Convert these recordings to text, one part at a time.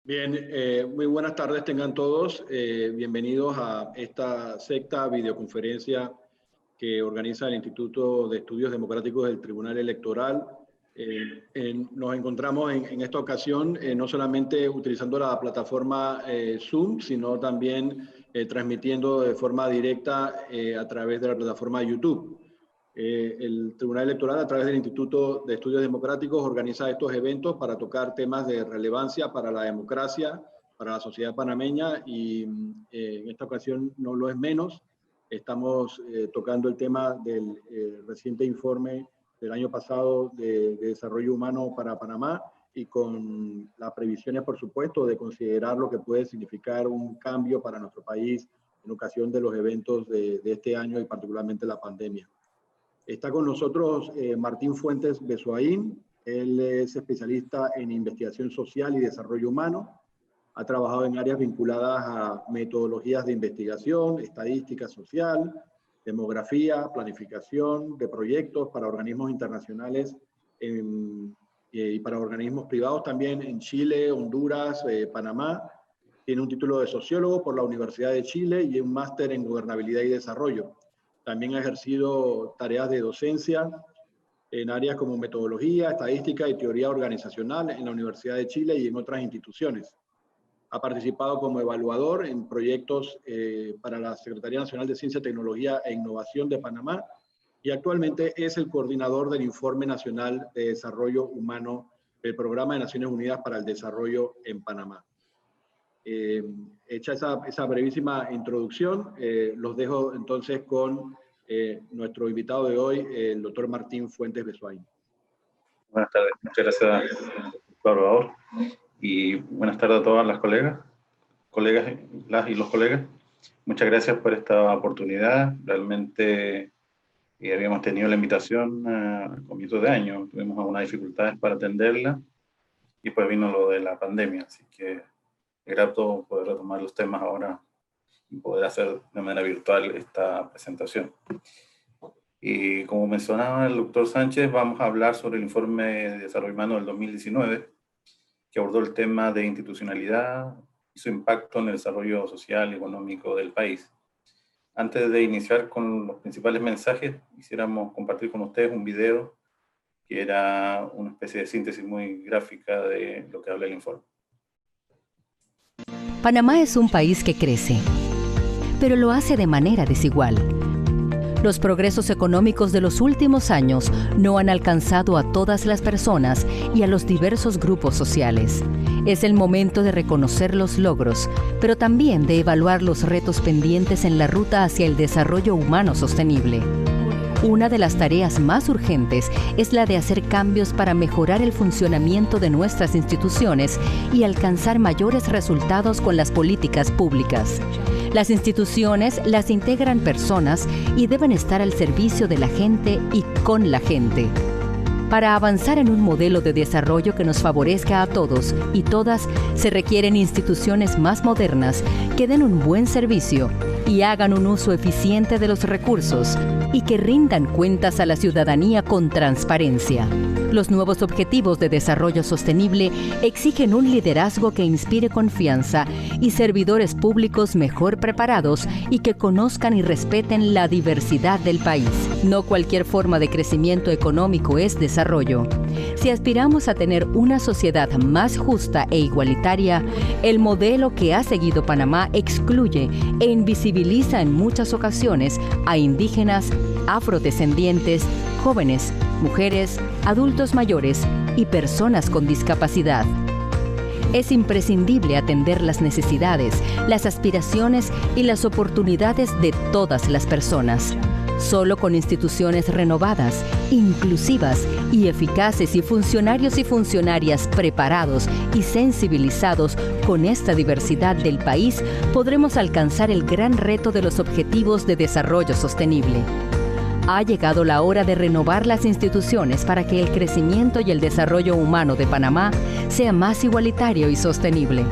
Bien, muy buenas tardes tengan todos. Bienvenidos a esta sexta videoconferencia que organiza el Instituto de Estudios Democráticos del Tribunal Electoral. Nos encontramos en esta ocasión no solamente utilizando la plataforma Zoom, sino también transmitiendo de forma directa a través de la plataforma YouTube. El Tribunal Electoral, a través del Instituto de Estudios Democráticos, organiza estos eventos para tocar temas de relevancia para la democracia, para la sociedad panameña, y en esta ocasión no lo es menos. Estamos tocando el tema del reciente informe del año pasado de desarrollo humano para Panamá, y con las previsiones, por supuesto, de considerar lo que puede significar un cambio para nuestro país en ocasión de los eventos de este año y particularmente la pandemia. Está con nosotros Martín Fuentes Besoaín. Él es especialista en investigación social y desarrollo humano. Ha trabajado en áreas vinculadas a metodologías de investigación, estadística social, demografía, planificación de proyectos para organismos internacionales y para organismos privados también en Chile, Honduras, Panamá. Tiene un título de sociólogo por la Universidad de Chile y un máster en gobernabilidad y desarrollo. También ha ejercido tareas de docencia en áreas como metodología, estadística y teoría organizacional en la Universidad de Chile y en otras instituciones. Ha participado como evaluador en proyectos para la Secretaría Nacional de Ciencia, Tecnología e Innovación de Panamá, y actualmente es el coordinador del Informe Nacional de Desarrollo Humano del Programa de Naciones Unidas para el Desarrollo en Panamá. Hecha esa brevísima introducción, los dejo entonces con nuestro invitado de hoy, el doctor Martín Fuentes Besoaín. Buenas tardes, muchas gracias, doctor, y buenas tardes a todas las colegas y los colegas. Muchas gracias por esta oportunidad. Realmente habíamos tenido la invitación a comienzos de año, tuvimos algunas dificultades para atenderla, y pues vino lo de la pandemia, así que es grato poder retomar los temas ahora y poder hacer de manera virtual esta presentación. Y como mencionaba el doctor Sánchez, vamos a hablar sobre el informe de desarrollo humano del 2019, que abordó el tema de institucionalidad y su impacto en el desarrollo social y económico del país. Antes de iniciar con los principales mensajes, quisiéramos compartir con ustedes un video que era una especie de síntesis muy gráfica de lo que habla el informe. Panamá es un país que crece, pero lo hace de manera desigual. Los progresos económicos de los últimos años no han alcanzado a todas las personas y a los diversos grupos sociales. Es el momento de reconocer los logros, pero también de evaluar los retos pendientes en la ruta hacia el desarrollo humano sostenible. Una de las tareas más urgentes es la de hacer cambios para mejorar el funcionamiento de nuestras instituciones y alcanzar mayores resultados con las políticas públicas. Las instituciones las integran personas y deben estar al servicio de la gente y con la gente. Para avanzar en un modelo de desarrollo que nos favorezca a todos y todas, se requieren instituciones más modernas que den un buen servicio y hagan un uso eficiente de los recursos y que rindan cuentas a la ciudadanía con transparencia. Los nuevos objetivos de desarrollo sostenible exigen un liderazgo que inspire confianza y servidores públicos mejor preparados y que conozcan y respeten la diversidad del país. No cualquier forma de crecimiento económico es desarrollo. Si aspiramos a tener una sociedad más justa e igualitaria, el modelo que ha seguido Panamá excluye e invisibiliza en muchas ocasiones a indígenas, afrodescendientes, jóvenes, mujeres, adultos mayores y personas con discapacidad. Es imprescindible atender las necesidades, las aspiraciones y las oportunidades de todas las personas. Solo con instituciones renovadas, inclusivas y eficaces y funcionarios y funcionarias preparados y sensibilizados con esta diversidad del país, podremos alcanzar el gran reto de los objetivos de desarrollo sostenible. Ha llegado la hora de renovar las instituciones para que el crecimiento y el desarrollo humano de Panamá sea más igualitario y sostenible.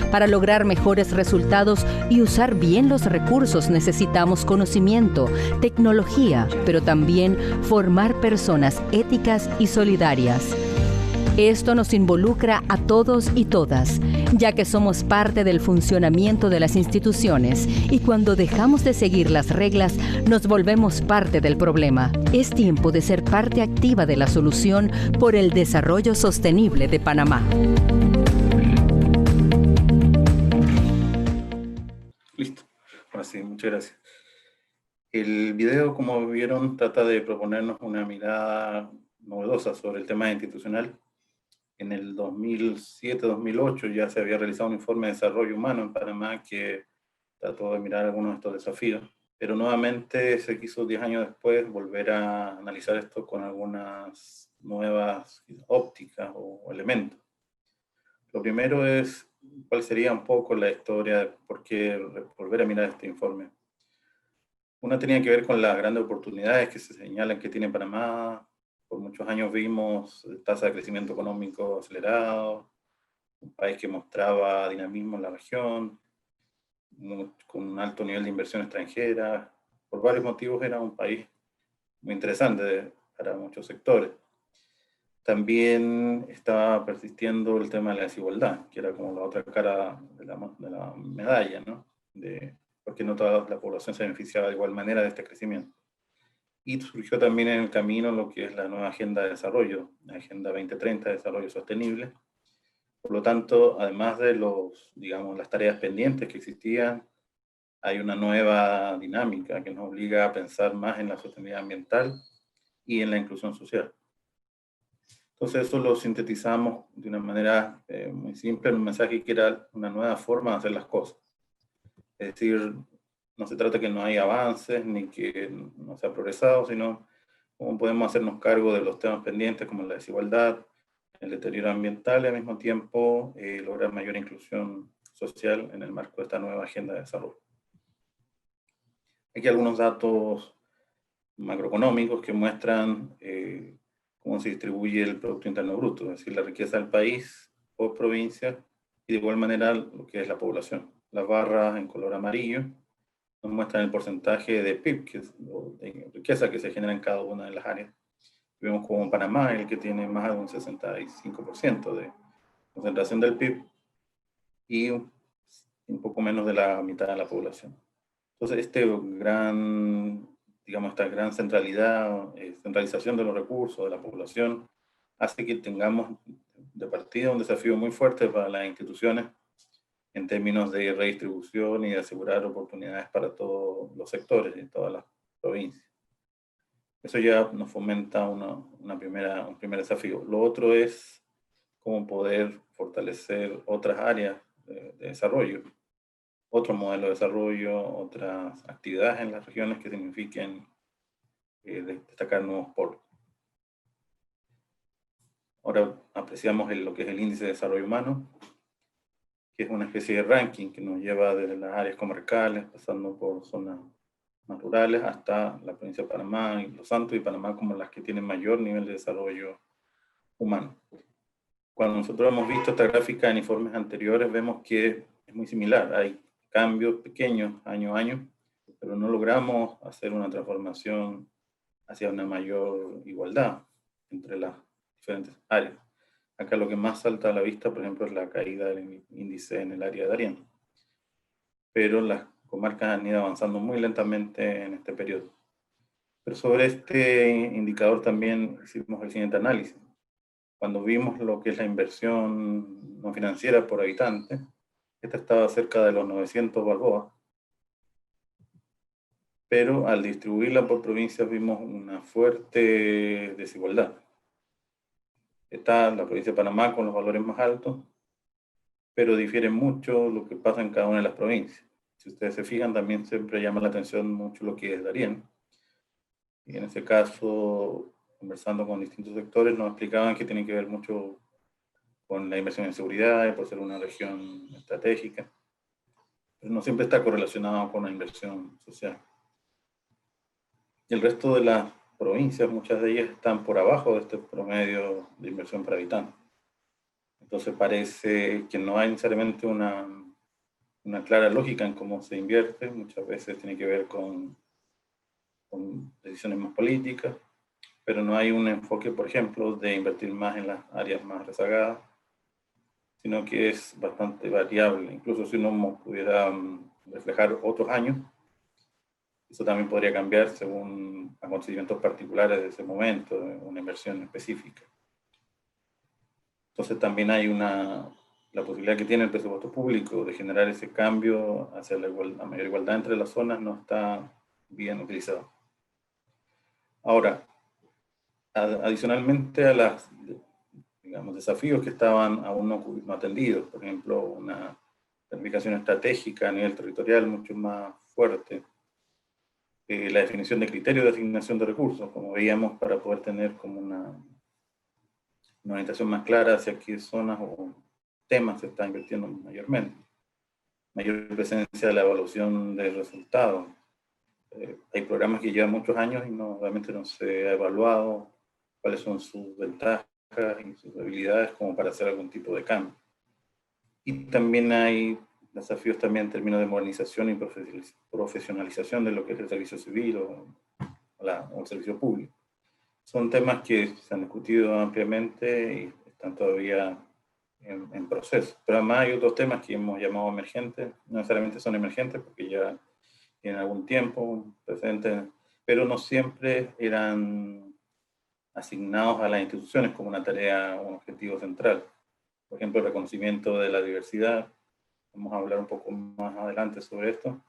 Para lograr mejores resultados y usar bien los recursos necesitamos conocimiento, tecnología, pero también formar personas éticas y solidarias. Esto nos involucra a todos y todas, ya que somos parte del funcionamiento de las instituciones y cuando dejamos de seguir las reglas, nos volvemos parte del problema. Es tiempo de ser parte activa de la solución por el desarrollo sostenible de Panamá. Listo. Ahora sí, muchas gracias. El video, como vieron, trata de proponernos una mirada novedosa sobre el tema institucional. En el 2007-2008 ya se había realizado un informe de desarrollo humano en Panamá que trató de mirar algunos de estos desafíos, pero nuevamente se quiso 10 años después volver a analizar esto con algunas nuevas ópticas o elementos. Lo primero es cuál sería un poco la historia de por qué volver a mirar este informe. Una tenía que ver con las grandes oportunidades que se señalan que tiene Panamá. Por muchos años vimos tasa de crecimiento económico acelerado, un país que mostraba dinamismo en la región, con un alto nivel de inversión extranjera. Por varios motivos era un país muy interesante para muchos sectores. También estaba persistiendo el tema de la desigualdad, que era como la otra cara de la medalla, ¿no? Porque no toda la población se beneficiaba de igual manera de este crecimiento. Y surgió también en el camino lo que es la nueva Agenda de Desarrollo, la Agenda 2030 de Desarrollo Sostenible. Por lo tanto, además de las tareas pendientes que existían, hay una nueva dinámica que nos obliga a pensar más en la sostenibilidad ambiental y en la inclusión social. Entonces eso lo sintetizamos de una manera muy simple en un mensaje que era una nueva forma de hacer las cosas. Es decir, no se trata que no hay avances ni que no se ha progresado, sino cómo podemos hacernos cargo de los temas pendientes como la desigualdad, el deterioro ambiental y al mismo tiempo lograr mayor inclusión social en el marco de esta nueva agenda de desarrollo. Aquí algunos datos macroeconómicos que muestran cómo se distribuye el Producto Interno Bruto, es decir, la riqueza del país por provincia y de igual manera lo que es la población. Las barras en color amarillo nos muestran el porcentaje de PIB, que es de riqueza que se genera en cada una de las áreas. Vemos como Panamá, el que tiene más de un 65% de concentración del PIB y un poco menos de la mitad de la población. Entonces, esta gran centralización de los recursos, de la población, hace que tengamos de partida un desafío muy fuerte para las instituciones en términos de redistribución y de asegurar oportunidades para todos los sectores y todas las provincias. Eso ya nos fomenta un primer desafío. Lo otro es cómo poder fortalecer otras áreas de desarrollo, otro modelo de desarrollo, otras actividades en las regiones que signifiquen destacar nuevos polos. Ahora apreciamos lo que es el índice de desarrollo humano, que es una especie de ranking que nos lleva desde las áreas comarcales, pasando por zonas más rurales, hasta la provincia de Panamá, y Los Santos y Panamá como las que tienen mayor nivel de desarrollo humano. Cuando nosotros hemos visto esta gráfica en informes anteriores, vemos que es muy similar. Hay cambios pequeños año a año, pero no logramos hacer una transformación hacia una mayor igualdad entre las diferentes áreas. Acá lo que más salta a la vista, por ejemplo, es la caída del índice en el área de Darién. Pero las comarcas han ido avanzando muy lentamente en este periodo. Pero sobre este indicador también hicimos el siguiente análisis. Cuando vimos lo que es la inversión no financiera por habitante, esta estaba cerca de los 900 balboas, pero al distribuirla por provincias vimos una fuerte desigualdad. Está la provincia de Panamá con los valores más altos, pero difiere mucho lo que pasa en cada una de las provincias. Si ustedes se fijan, también siempre llama la atención mucho lo que es Darién. Y en este caso, conversando con distintos sectores, nos explicaban que tiene que ver mucho con la inversión en seguridad, por ser una región estratégica, pero no siempre está correlacionado con la inversión social. Y el resto de las provincias, muchas de ellas están por abajo de este promedio de inversión por habitante. Entonces parece que no hay necesariamente una clara lógica en cómo se invierte, muchas veces tiene que ver con decisiones más políticas, pero no hay un enfoque, por ejemplo, de invertir más en las áreas más rezagadas, sino que es bastante variable. Incluso si uno pudiera reflejar otros años, eso también podría cambiar según acontecimientos particulares de ese momento, de una inversión específica. Entonces también hay la posibilidad que tiene el presupuesto público de generar ese cambio hacia la mayor igualdad entre las zonas no está bien utilizado. Ahora, adicionalmente a los desafíos que estaban aún no atendidos, por ejemplo, una planificación estratégica a nivel territorial mucho más fuerte, la definición de criterios de asignación de recursos, como veíamos, para poder tener como una orientación más clara hacia qué zonas o temas se está invirtiendo mayormente. Mayor presencia de la evaluación de resultados. Hay programas que llevan muchos años y realmente no se ha evaluado cuáles son sus ventajas y sus habilidades como para hacer algún tipo de cambio. Y también hay desafíos también en términos de modernización y profesionalización de lo que es el servicio civil o el servicio público. Son temas que se han discutido ampliamente y están todavía en proceso. Pero además hay otros temas que hemos llamado emergentes, no necesariamente son emergentes porque ya tienen algún tiempo presentes, pero no siempre eran asignados a las instituciones como una tarea o un objetivo central. Por ejemplo, el reconocimiento de la diversidad. Vamos a hablar un poco más adelante sobre esto.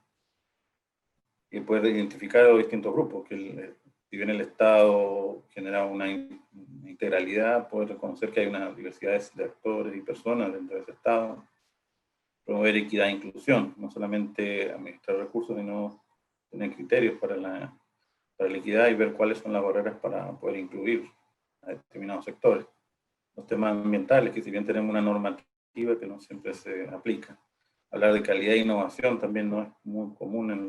Y poder identificar a los distintos grupos, que si bien el Estado genera una integralidad, poder reconocer que hay una diversidad de actores y personas dentro de ese Estado, promover equidad e inclusión, no solamente administrar recursos, sino tener criterios para la equidad y ver cuáles son las barreras para poder incluir a determinados sectores. Los temas ambientales, que si bien tenemos una normativa que no siempre se aplica. Hablar de calidad e innovación también no es muy común en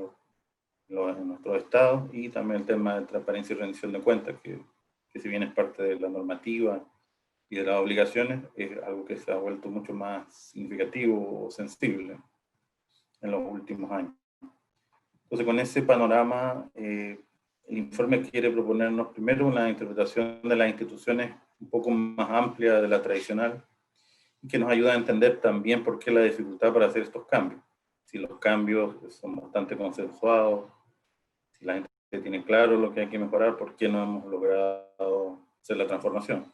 nuestro Estado, y también el tema de transparencia y rendición de cuentas, que si bien es parte de la normativa y de las obligaciones, es algo que se ha vuelto mucho más significativo o sensible en los últimos años. Entonces, con ese panorama, el informe quiere proponernos primero una interpretación de las instituciones un poco más amplia de la tradicional, y que nos ayuda a entender también por qué la dificultad para hacer estos cambios. Si los cambios son bastante consensuados, si la gente tiene claro lo que hay que mejorar, por qué no hemos logrado hacer la transformación.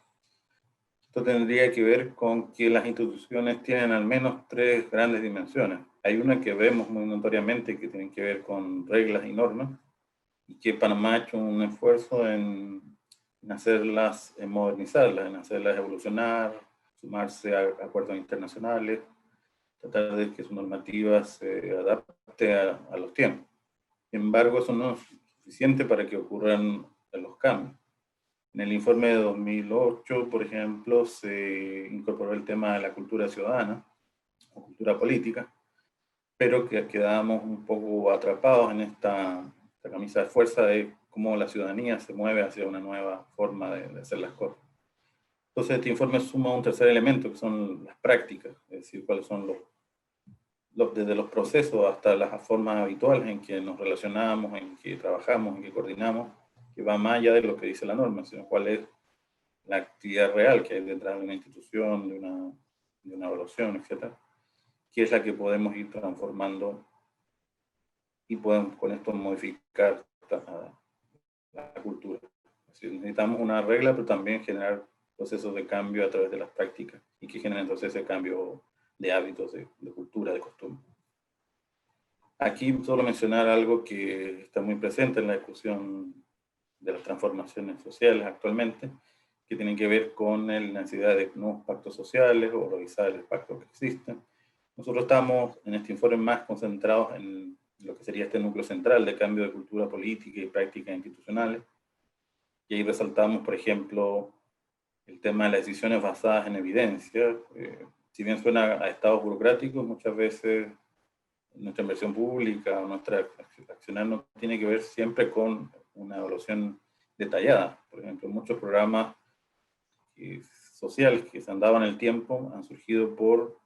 Esto tendría que ver con que las instituciones tienen al menos tres grandes dimensiones. Hay una que vemos muy notoriamente que tiene que ver con reglas y normas, y que Panamá ha hecho un esfuerzo en hacerlas, en modernizarlas, en hacerlas evolucionar, sumarse a acuerdos internacionales, tratar de que su normativa se adapte a los tiempos. Sin embargo, eso no es suficiente para que ocurran los cambios. En el informe de 2008, por ejemplo, se incorporó el tema de la cultura ciudadana o cultura política, pero que quedábamos un poco atrapados en esta camisa de fuerza de cómo la ciudadanía se mueve hacia una nueva forma de hacer las cosas. Entonces, este informe suma un tercer elemento, que son las prácticas, es decir, cuáles son desde los procesos hasta las formas habituales en que nos relacionamos, en que trabajamos, en que coordinamos, que va más allá de lo que dice la norma, sino cuál es la actividad real que hay detrás de una institución, de una evaluación, etc., que es la que podemos ir transformando y podemos con esto modificar la cultura. Es decir, necesitamos una regla, pero también generar procesos de cambio a través de las prácticas y que generen entonces ese cambio de hábitos, de cultura, de costumbre. Aquí solo mencionar algo que está muy presente en la discusión de las transformaciones sociales actualmente, que tienen que ver con la necesidad de nuevos pactos sociales o revisar el pacto que existen. Nosotros estamos en este informe más concentrados en lo que sería este núcleo central de cambio de cultura política y prácticas institucionales. Y ahí resaltamos, por ejemplo, el tema de las decisiones basadas en evidencia. Si bien suena a estados burocráticos, muchas veces nuestra inversión pública o nuestra accionar no tiene que ver siempre con una evaluación detallada. Por ejemplo, muchos programas sociales que se han dado en el tiempo han surgido por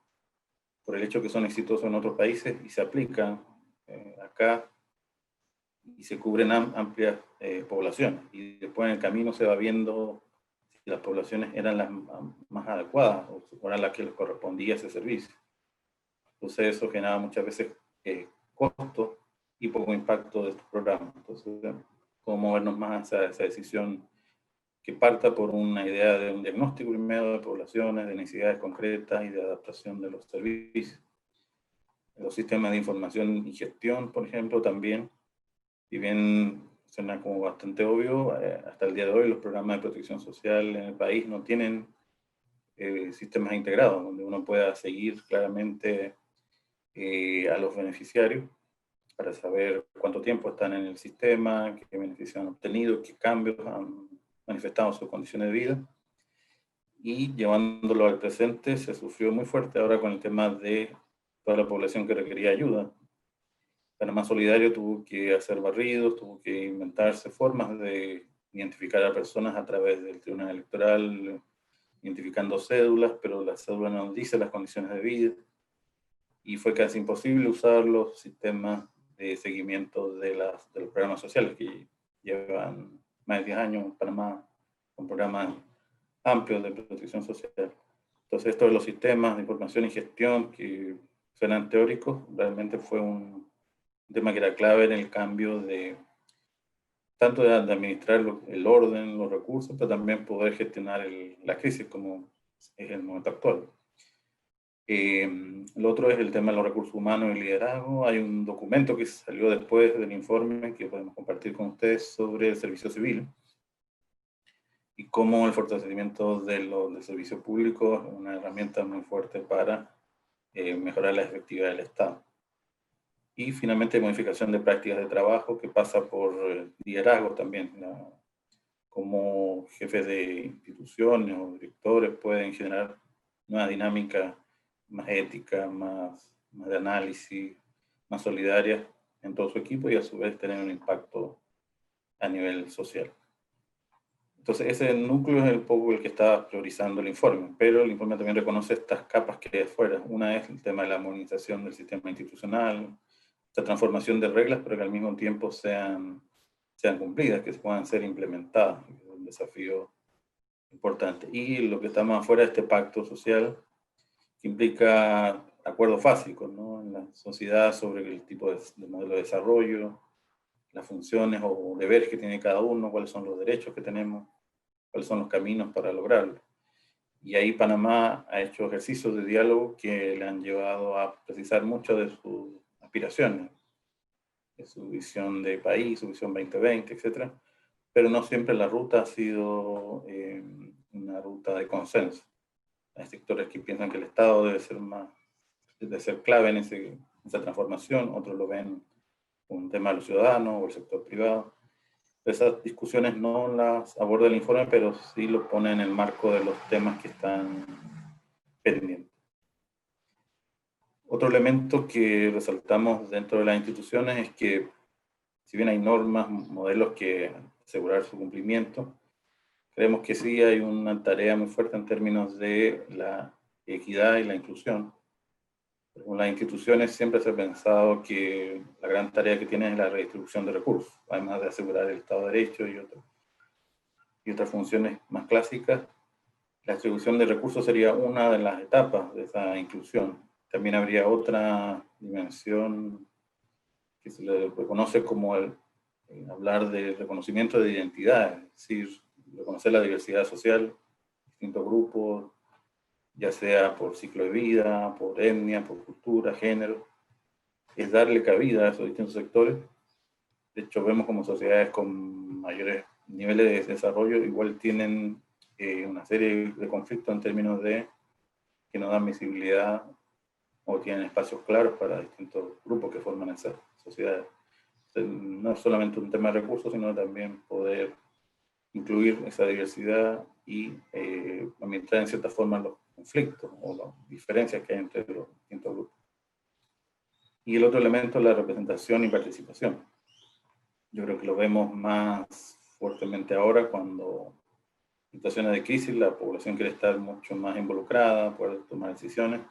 el hecho que son exitosos en otros países y se aplican acá y se cubren amplias poblaciones. Y después después en el camino se va viendo si las poblaciones eran las más adecuadas o eran las que les correspondía ese servicio. Entonces eso generaba muchas veces costo y poco impacto de estos programas. Entonces, cómo movernos más a esa decisión que parta por una idea de un diagnóstico primero de poblaciones, de necesidades concretas y de adaptación de los servicios. Los sistemas de información y gestión, por ejemplo, también, si bien suena como bastante obvio, hasta el día de hoy los programas de protección social en el país no tienen sistemas integrados, donde uno pueda seguir claramente a los beneficiarios para saber cuánto tiempo están en el sistema, qué beneficios han obtenido, qué cambios han manifestado sus condiciones de vida. Y llevándolo al presente se sufrió muy fuerte ahora con el tema de toda la población que requería ayuda. Panamá Solidario tuvo que hacer barridos, tuvo que inventarse formas de identificar a personas a través del Tribunal Electoral, identificando cédulas, pero la cédula no dice las condiciones de vida. Y fue casi imposible usar los sistemas de seguimiento de los programas sociales que llevan más de 10 años en Panamá con programas amplios de protección social. Entonces, esto de los sistemas de información y gestión que suenan teóricos, realmente fue un tema que era clave en el cambio de tanto de administrar el orden, los recursos, pero también poder gestionar la crisis como es el momento actual. Lo otro es el tema de los recursos humanos y liderazgo. Hay un documento que salió después del informe que podemos compartir con ustedes sobre el servicio civil y cómo el fortalecimiento del servicio público es una herramienta muy fuerte para mejorar la efectividad del Estado. Y finalmente modificación de prácticas de trabajo que pasa por liderazgo también, cómo jefes de instituciones o directores pueden generar nuevas dinámicas más ética, más de análisis, más solidaria en todo su equipo y a su vez tener un impacto a nivel social. Entonces ese núcleo es un poco el que está priorizando el informe, pero el informe también reconoce estas capas que hay afuera. Una es el tema de la modernización del sistema institucional, esta transformación de reglas, pero que al mismo tiempo sean cumplidas, que puedan ser implementadas, es un desafío importante. Y lo que está más afuera es este pacto social, que implica acuerdos básicos, ¿no? En la sociedad sobre el tipo de modelo de desarrollo, las funciones o deberes que tiene cada uno, cuáles son los derechos que tenemos, cuáles son los caminos para lograrlo. Y ahí Panamá ha hecho ejercicios de diálogo que le han llevado a precisar muchas de sus aspiraciones, de su visión de país, su visión 2020, etc. Pero no siempre la ruta ha sido una ruta de consenso. Hay sectores que piensan que el Estado debe ser clave en esa transformación, otros lo ven como un tema de los ciudadanos o el sector privado. Esas discusiones no las aborda el informe, pero sí lo pone en el marco de los temas que están pendientes. Otro elemento que resaltamos dentro de las instituciones es que, si bien hay normas, modelos que asegurar su cumplimiento, creemos que sí hay una tarea muy fuerte en términos de la equidad y la inclusión. En las instituciones siempre se ha pensado que la gran tarea que tienen es la redistribución de recursos, además de asegurar el Estado de Derecho y otras funciones más clásicas. La distribución de recursos sería una de las etapas de esa inclusión. También habría otra dimensión que se le reconoce como hablar de reconocimiento de identidad, es decir, reconocer la diversidad social, distintos grupos, ya sea por ciclo de vida, por etnia, por cultura, género, es darle cabida a esos distintos sectores. De hecho, vemos como sociedades con mayores niveles de desarrollo igual tienen una serie de conflictos en términos de que no dan visibilidad o tienen espacios claros para distintos grupos que forman esas sociedades. Entonces, no es solamente un tema de recursos, sino también poder incluir esa diversidad y administrar en cierta forma los conflictos o las diferencias que hay entre los distintos grupos. Y el otro elemento es la representación y participación. Yo creo que lo vemos más fuertemente ahora cuando en situaciones de crisis la población quiere estar mucho más involucrada, poder tomar decisiones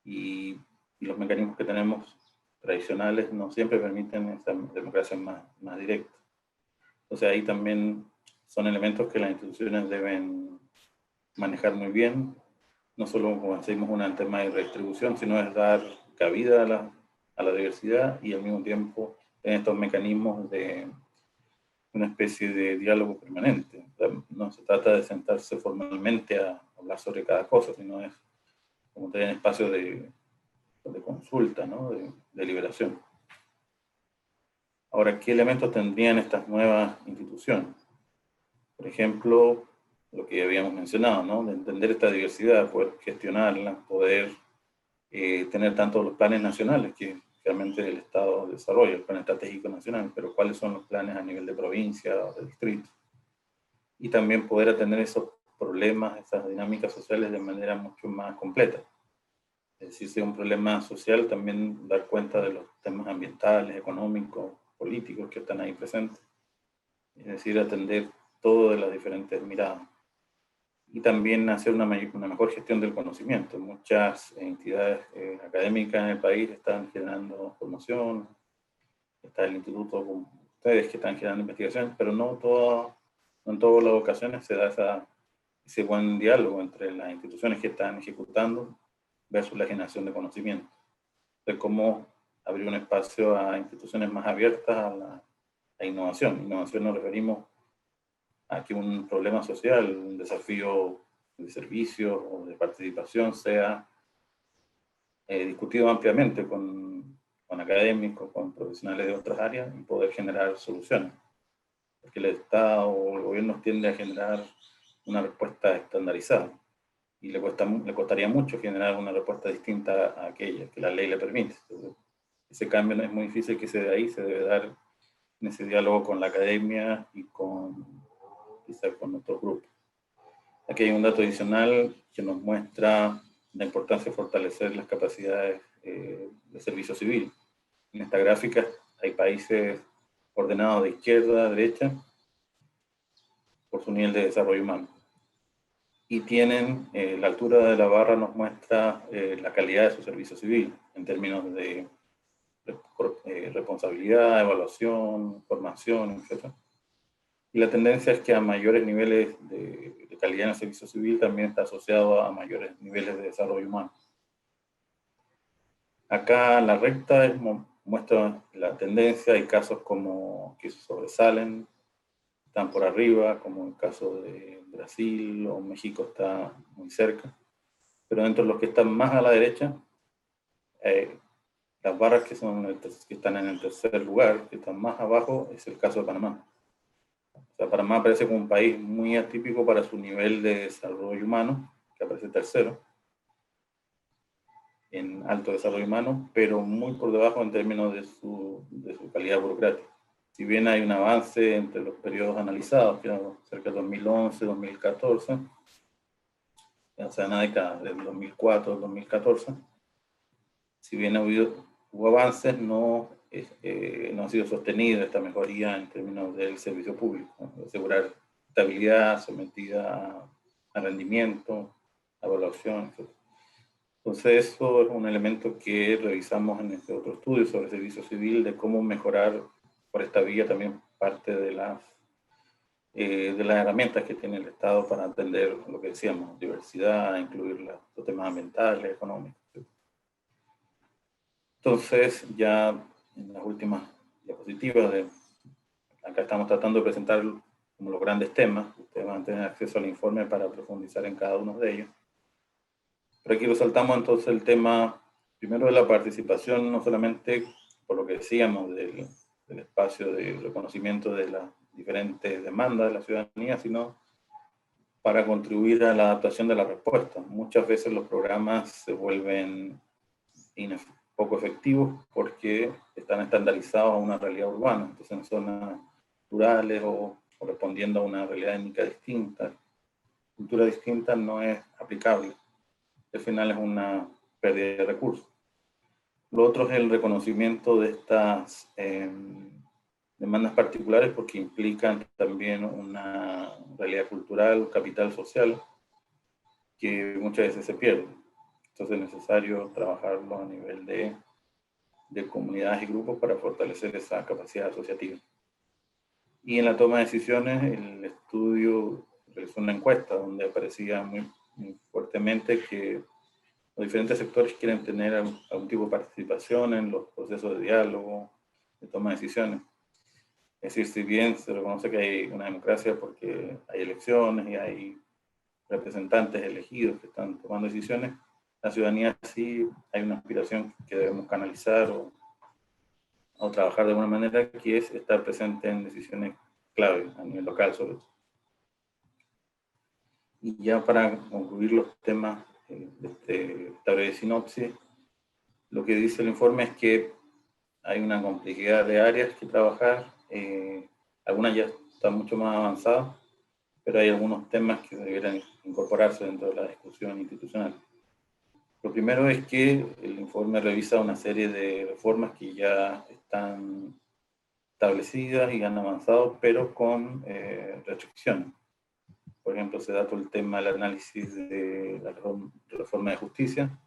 y los mecanismos que tenemos tradicionales no siempre permiten esa democracia más directa. Entonces ahí también son elementos que las instituciones deben manejar muy bien, no solo como decimos un tema de redistribución, sino es dar cabida a la diversidad y al mismo tiempo en estos mecanismos de una especie de diálogo permanente. O sea, no se trata de sentarse formalmente a hablar sobre cada cosa, sino es como tener espacios de consulta, ¿no? de deliberación. Ahora, ¿qué elementos tendrían estas nuevas instituciones? Por ejemplo, lo que habíamos mencionado, ¿no? De entender esta diversidad, poder gestionarla, poder tener tanto los planes nacionales, que realmente el Estado desarrolla, el plan estratégico nacional, pero cuáles son los planes a nivel de provincia o de distrito. Y también poder atender esos problemas, esas dinámicas sociales de manera mucho más completa. Es decir, si es un problema social, también dar cuenta de los temas ambientales, económicos, políticos que están ahí presentes. Es decir, atender todo de las diferentes miradas. Y también hacer una mejor gestión del conocimiento. Muchas entidades académicas en el país están generando formación, está el instituto con ustedes que están generando investigaciones, pero no en todas las ocasiones se da ese buen diálogo entre las instituciones que están ejecutando versus la generación de conocimiento. De cómo abrir un espacio a instituciones más abiertas a la innovación. Innovación nos referimos a que un problema social, un desafío de servicio o de participación sea discutido ampliamente con académicos, con profesionales de otras áreas y poder generar soluciones. Porque el Estado o el gobierno tiende a generar una respuesta estandarizada y le costaría mucho generar una respuesta distinta a aquella que la ley le permite. Entonces, ese cambio no es muy difícil que se dé ahí, se debe dar en ese diálogo con la academia y quizá con otros grupos. Aquí hay un dato adicional que nos muestra la importancia de fortalecer las capacidades de servicio civil. En esta gráfica hay países ordenados de izquierda a derecha por su nivel de desarrollo humano. Y tienen, la altura de la barra nos muestra la calidad de su servicio civil en términos de responsabilidad, evaluación, formación, etc. Y la tendencia es que a mayores niveles de calidad en el servicio civil también está asociado a mayores niveles de desarrollo humano. Acá la recta muestra la tendencia, hay casos como que sobresalen, están por arriba, como el caso de Brasil o México está muy cerca, pero dentro de los que están más a la derecha, las barras que están en el tercer lugar, que están más abajo, es el caso de Panamá. O sea, Panamá aparece como un país muy atípico para su nivel de desarrollo humano, que aparece tercero en alto desarrollo humano, pero muy por debajo en términos de su calidad burocrática. Si bien hay un avance entre los periodos analizados, que eran cerca de 2011, 2014, o sea, en la década del 2004 al 2014, si bien hubo avances, no ha sido sostenida esta mejoría en términos del servicio público, ¿no? De asegurar estabilidad sometida a rendimiento, a evaluación, etc. Entonces, eso es un elemento que revisamos en este otro estudio sobre servicio civil, de cómo mejorar por esta vía también parte de las herramientas que tiene el Estado para atender lo que decíamos, diversidad, incluir los temas ambientales, económicos, etc. Entonces, ya en las últimas diapositivas, acá estamos tratando de presentar como los grandes temas. Ustedes van a tener acceso al informe para profundizar en cada uno de ellos. Pero aquí resaltamos entonces el tema, primero, de la participación, no solamente por lo que decíamos del espacio de reconocimiento de las diferentes demandas de la ciudadanía, sino para contribuir a la adaptación de la respuesta. Muchas veces los programas se vuelven poco efectivos porque están estandarizados a una realidad urbana, entonces en zonas rurales o respondiendo a una realidad étnica distinta, cultura distinta, no es aplicable. Al final es una pérdida de recursos. Lo otro es el reconocimiento de estas demandas particulares porque implican también una realidad cultural, un capital social que muchas veces se pierde. Entonces es necesario trabajarlo a nivel de comunidades y grupos para fortalecer esa capacidad asociativa. Y en la toma de decisiones, el estudio realizó una encuesta donde aparecía muy fuertemente que los diferentes sectores quieren tener algún tipo de participación en los procesos de diálogo, de toma de decisiones. Es decir, si bien se reconoce que hay una democracia porque hay elecciones y hay representantes elegidos que están tomando decisiones, la ciudadanía sí hay una aspiración que debemos canalizar o trabajar de alguna manera, que es estar presente en decisiones clave a nivel local sobre todo. Y ya para concluir los temas de esta breve sinopsis, lo que dice el informe es que hay una complejidad de áreas que trabajar, algunas ya están mucho más avanzadas, pero hay algunos temas que deberían incorporarse dentro de la discusión institucional. Lo primero es que el informe revisa una serie de reformas que ya están establecidas y han avanzado, pero con restricciones. Por ejemplo, se da todo el tema del análisis de la reforma de justicia,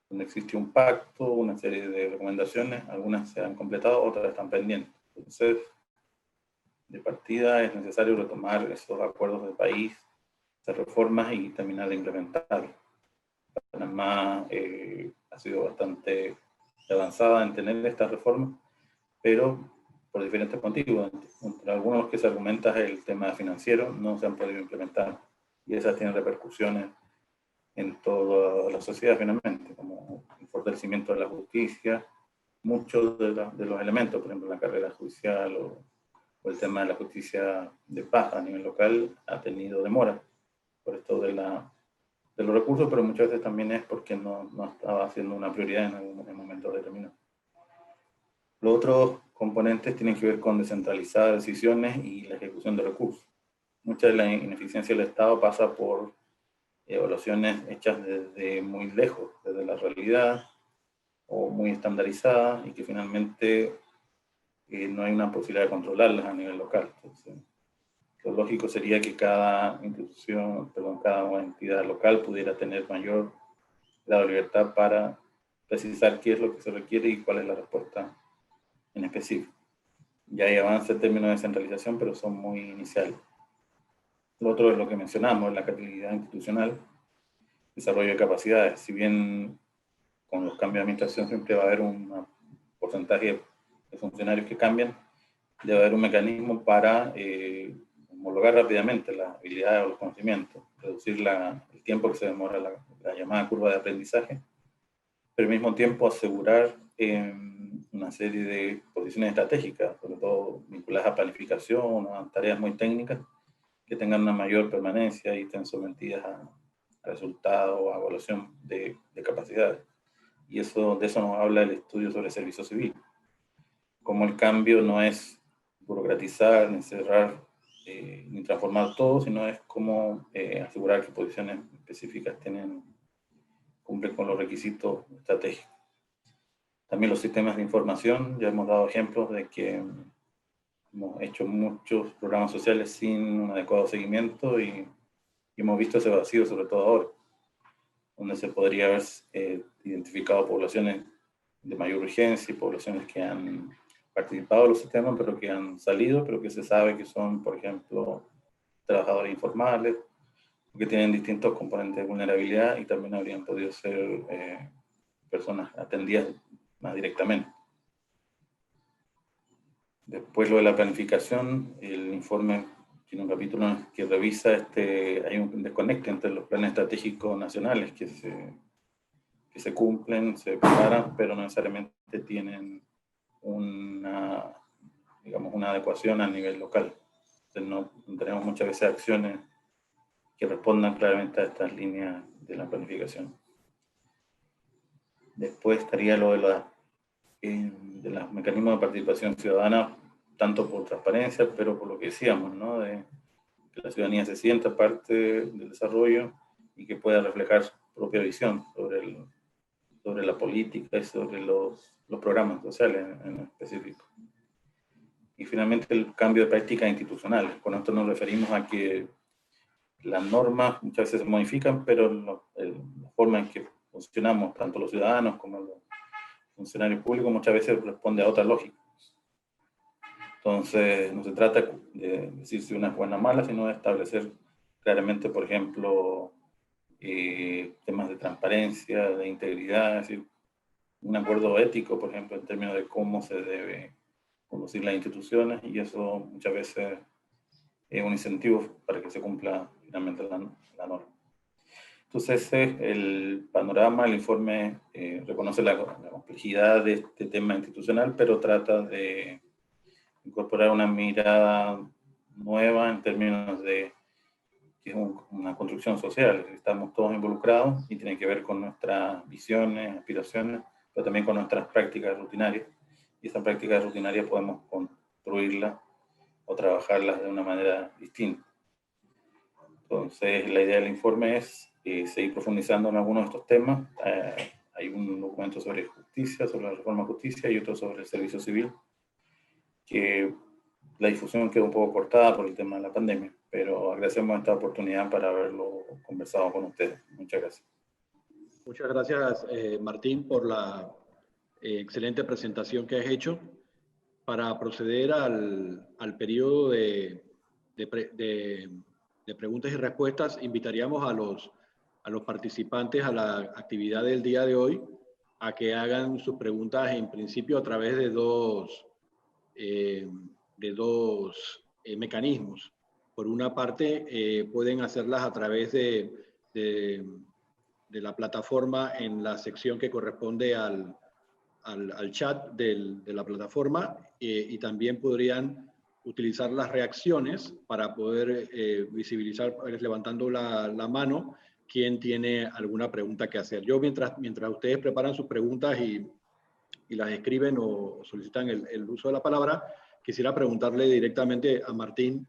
donde existe un pacto, una serie de recomendaciones, algunas se han completado, otras están pendientes. Entonces, de partida es necesario retomar esos acuerdos de país, esas reformas y terminar de implementarlas. Panamá ha sido bastante avanzada en tener estas reformas, pero por diferentes motivos. Entre algunos que se argumenta es el tema financiero, no se han podido implementar, y esas tienen repercusiones en toda la sociedad finalmente, como el fortalecimiento de la justicia, muchos de los elementos, por ejemplo la carrera judicial o el tema de la justicia de paz a nivel local ha tenido demora por esto de los recursos, pero muchas veces también es porque no estaba siendo una prioridad en algún momento determinado. Los otros componentes tienen que ver con descentralizar decisiones y la ejecución de recursos. Mucha de la ineficiencia del Estado pasa por evaluaciones hechas desde muy lejos, desde la realidad, o muy estandarizadas, y que finalmente no hay una posibilidad de controlarlas a nivel local. Entonces, lo lógico sería que cada institución, cada entidad local pudiera tener mayor grado de libertad para precisar qué es lo que se requiere y cuál es la respuesta en específico. Ya hay avance en términos de descentralización, pero son muy iniciales. Lo otro es lo que mencionamos, la calidad institucional, desarrollo de capacidades. Si bien con los cambios de administración siempre va a haber un porcentaje de funcionarios que cambian, debe haber un mecanismo para homologar rápidamente las habilidades o los conocimientos, reducir el tiempo que se demora la llamada curva de aprendizaje, pero al mismo tiempo asegurar una serie de posiciones estratégicas, sobre todo vinculadas a planificación o a tareas muy técnicas, que tengan una mayor permanencia y estén sometidas a resultados o a evaluación de capacidades. Y de eso nos habla el estudio sobre servicio civil. Como el cambio no es burocratizar, ni cerrar, ni transformar todo, sino es como asegurar que posiciones específicas cumplen con los requisitos estratégicos. También los sistemas de información, ya hemos dado ejemplos de que hemos hecho muchos programas sociales sin un adecuado seguimiento y hemos visto ese vacío, sobre todo ahora, donde se podría haber identificado poblaciones de mayor urgencia y poblaciones que han participado en los sistemas, pero que han salido, pero que se sabe que son, por ejemplo, trabajadores informales, que tienen distintos componentes de vulnerabilidad y también habrían podido ser personas atendidas más directamente. Después lo de la planificación, el informe tiene un capítulo que revisa hay un desconecte entre los planes estratégicos nacionales que se cumplen, se preparan, pero no necesariamente tienen una adecuación a nivel local. Entonces no tenemos muchas veces acciones que respondan claramente a estas líneas de la planificación. Después estaría lo de los mecanismos de participación ciudadana, tanto por transparencia, pero por lo que decíamos, ¿no? De que la ciudadanía se sienta parte del desarrollo y que pueda reflejar su propia visión sobre la política y sobre los programas sociales en específico. Y finalmente el cambio de prácticas institucionales. Con esto nos referimos a que las normas muchas veces se modifican, pero la forma en que funcionamos, tanto los ciudadanos como los funcionarios públicos, muchas veces responde a otra lógica. Entonces, no se trata de decir si una es buena o mala, sino de establecer claramente, por ejemplo, temas de transparencia, de integridad, es decir, un acuerdo ético, por ejemplo, en términos de cómo se debe conducir las instituciones, y eso muchas veces es un incentivo para que se cumpla finalmente la norma. Entonces, el panorama, el informe reconoce la complejidad de este tema institucional, pero trata de incorporar una mirada nueva en términos de que es una construcción social. Estamos todos involucrados y tiene que ver con nuestras visiones, aspiraciones, pero también con nuestras prácticas rutinarias. Y esas prácticas rutinarias podemos construirlas o trabajarlas de una manera distinta. Entonces, la idea del informe es seguir profundizando en algunos de estos temas. Hay un documento sobre justicia, sobre la reforma de justicia, y otro sobre el servicio civil, que la difusión quedó un poco cortada por el tema de la pandemia, pero agradecemos esta oportunidad para haberlo conversado con ustedes. Muchas gracias. Muchas gracias, Martín, por la excelente presentación que has hecho. Para proceder al periodo de preguntas y respuestas, invitaríamos a los participantes a la actividad del día de hoy a que hagan sus preguntas en principio a través de dos mecanismos. Por una parte, pueden hacerlas a través de la plataforma en la sección que corresponde al chat de la plataforma, y también podrían utilizar las reacciones para poder visibilizar, levantando la mano, quién tiene alguna pregunta que hacer. Yo, mientras ustedes preparan sus preguntas y las escriben o solicitan el uso de la palabra, quisiera preguntarle directamente a Martín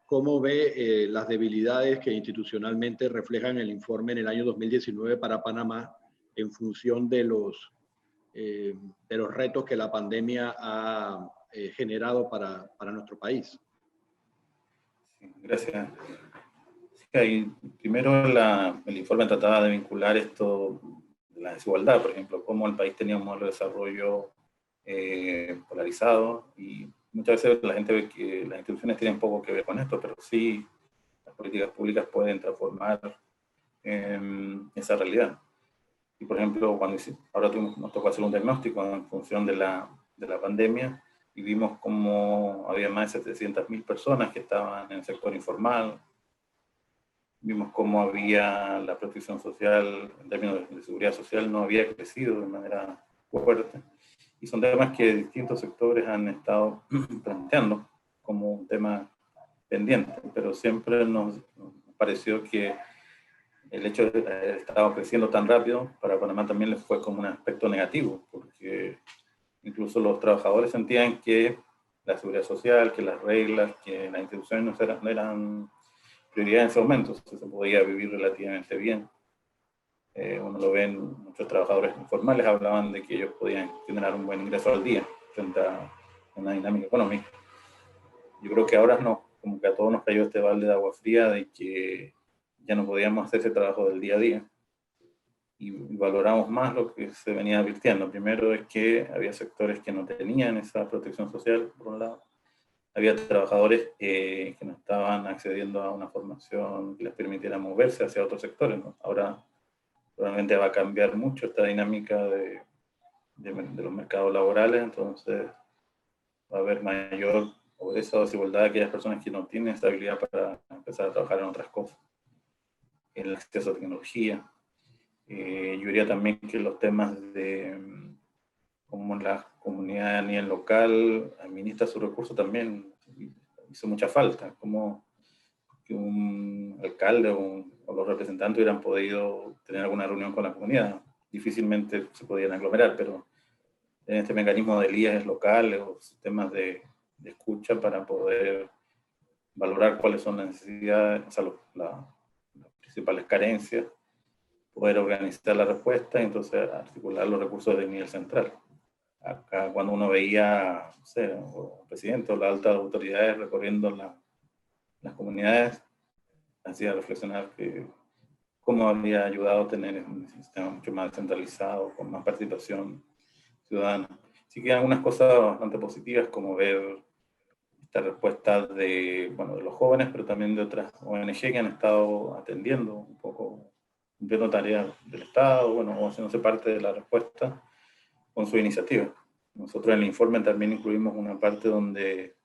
cómo ve las debilidades que institucionalmente reflejan el informe en el año 2019 para Panamá en función de los retos que la pandemia ha generado para nuestro país. Gracias. Sí, primero, el informe trataba de vincular esto de la desigualdad, por ejemplo, cómo el país tenía un modelo de desarrollo polarizado, y muchas veces la gente ve que las instituciones tienen poco que ver con esto, pero sí las políticas públicas pueden transformar esa realidad. Y por ejemplo, ahora nos tocó hacer un diagnóstico en función de la pandemia, y vimos cómo había más de 700.000 personas que estaban en el sector informal. Vimos cómo había la protección social, en términos de seguridad social, no había crecido de manera fuerte. Y son temas que distintos sectores han estado planteando como un tema pendiente, pero siempre nos pareció que el hecho de haber estado creciendo tan rápido para Panamá también les fue como un aspecto negativo, porque incluso los trabajadores sentían que la seguridad social, que las reglas, que las instituciones no eran prioridad en ese momento, se podía vivir relativamente bien. Uno lo ve en muchos trabajadores informales, hablaban de que ellos podían generar un buen ingreso al día frente a una dinámica económica. Yo creo que ahora no, como que a todos nos cayó este balde de agua fría de que ya no podíamos hacer ese trabajo del día a día, y valoramos más lo que se venía advirtiendo. Primero es que había sectores que no tenían esa protección social, por un lado. Había trabajadores que no estaban accediendo a una formación que les permitiera moverse hacia otros sectores, ¿no? Ahora probablemente va a cambiar mucho esta dinámica de los mercados laborales, entonces va a haber mayor pobreza o desigualdad de aquellas personas que no tienen estabilidad para empezar a trabajar en otras cosas, en el acceso a tecnología. Yo diría también que los temas de cómo la comunidad a nivel local administra sus recursos también hizo mucha falta, como que un alcalde o los representantes hubieran podido tener alguna reunión con la comunidad. Difícilmente se podían aglomerar, pero en este mecanismo de líderes locales o sistemas de escucha para poder valorar cuáles son las necesidades, o sea, las principales carencias, poder organizar la respuesta y entonces articular los recursos de nivel central. Acá cuando uno veía, no sé, el presidente o las altas autoridades recorriendo las comunidades, hacía reflexionar que cómo habría ayudado a tener un sistema mucho más descentralizado, con más participación ciudadana. sí que hay algunas cosas bastante positivas, como ver esta respuesta de, bueno, de los jóvenes, pero también de otras ONG que han estado atendiendo un poco, cumpliendo tareas del Estado, bueno, o haciéndose parte de la respuesta con su iniciativa. Nosotros en el informe también incluimos una parte donde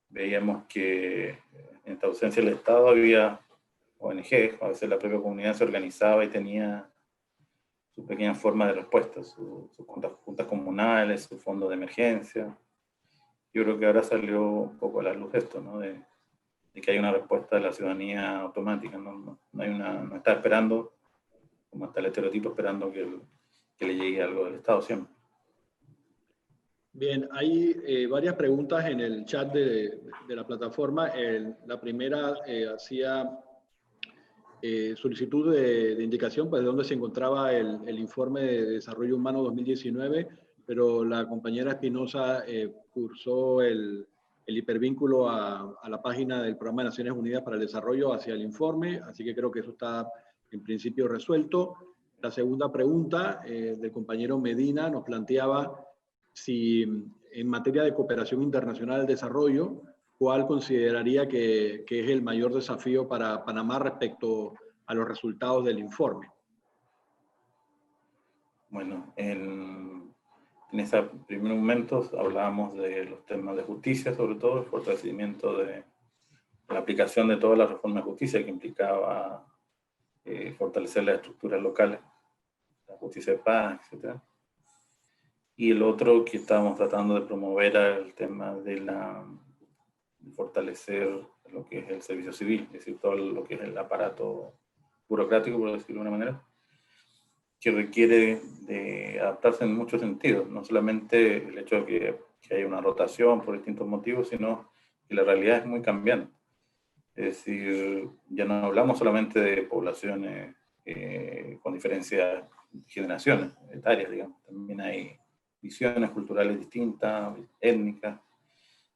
veíamos que en esta ausencia del Estado había ONG, a veces la propia comunidad se organizaba y tenía su pequeña forma de respuesta, sus juntas comunales, su fondo de emergencia. Yo creo que ahora salió un poco a la luz esto, ¿no? De que hay una respuesta de la ciudadanía automática, no está esperando, como está el estereotipo, esperando que le llegue algo del Estado siempre. Bien, hay varias preguntas en el chat de la plataforma. La primera hacía solicitud de indicación pues, de dónde se encontraba el informe de Desarrollo Humano 2019, pero la compañera Espinosa cursó el hipervínculo a la página del Programa de Naciones Unidas para el Desarrollo hacia el informe, así que creo que eso está en principio resuelto. La segunda pregunta del compañero Medina nos planteaba si en materia de cooperación internacional al desarrollo, ¿cuál consideraría que es el mayor desafío para Panamá respecto a los resultados del informe? Bueno, en ese primer momento hablábamos de los temas de justicia, sobre todo el fortalecimiento de la aplicación de todas las reformas de justicia que implicaba fortalecer las estructuras locales, la justicia de paz, etc. Y el otro que estábamos tratando de promover era el tema de fortalecer lo que es el servicio civil, es decir, todo lo que es el aparato burocrático, por decirlo de una manera, que requiere de adaptarse en muchos sentidos, no solamente el hecho de que haya una rotación por distintos motivos, sino que la realidad es muy cambiante. Es decir, ya no hablamos solamente de poblaciones con diferencias de generaciones, etarias, digamos, también hay visiones culturales distintas, étnicas,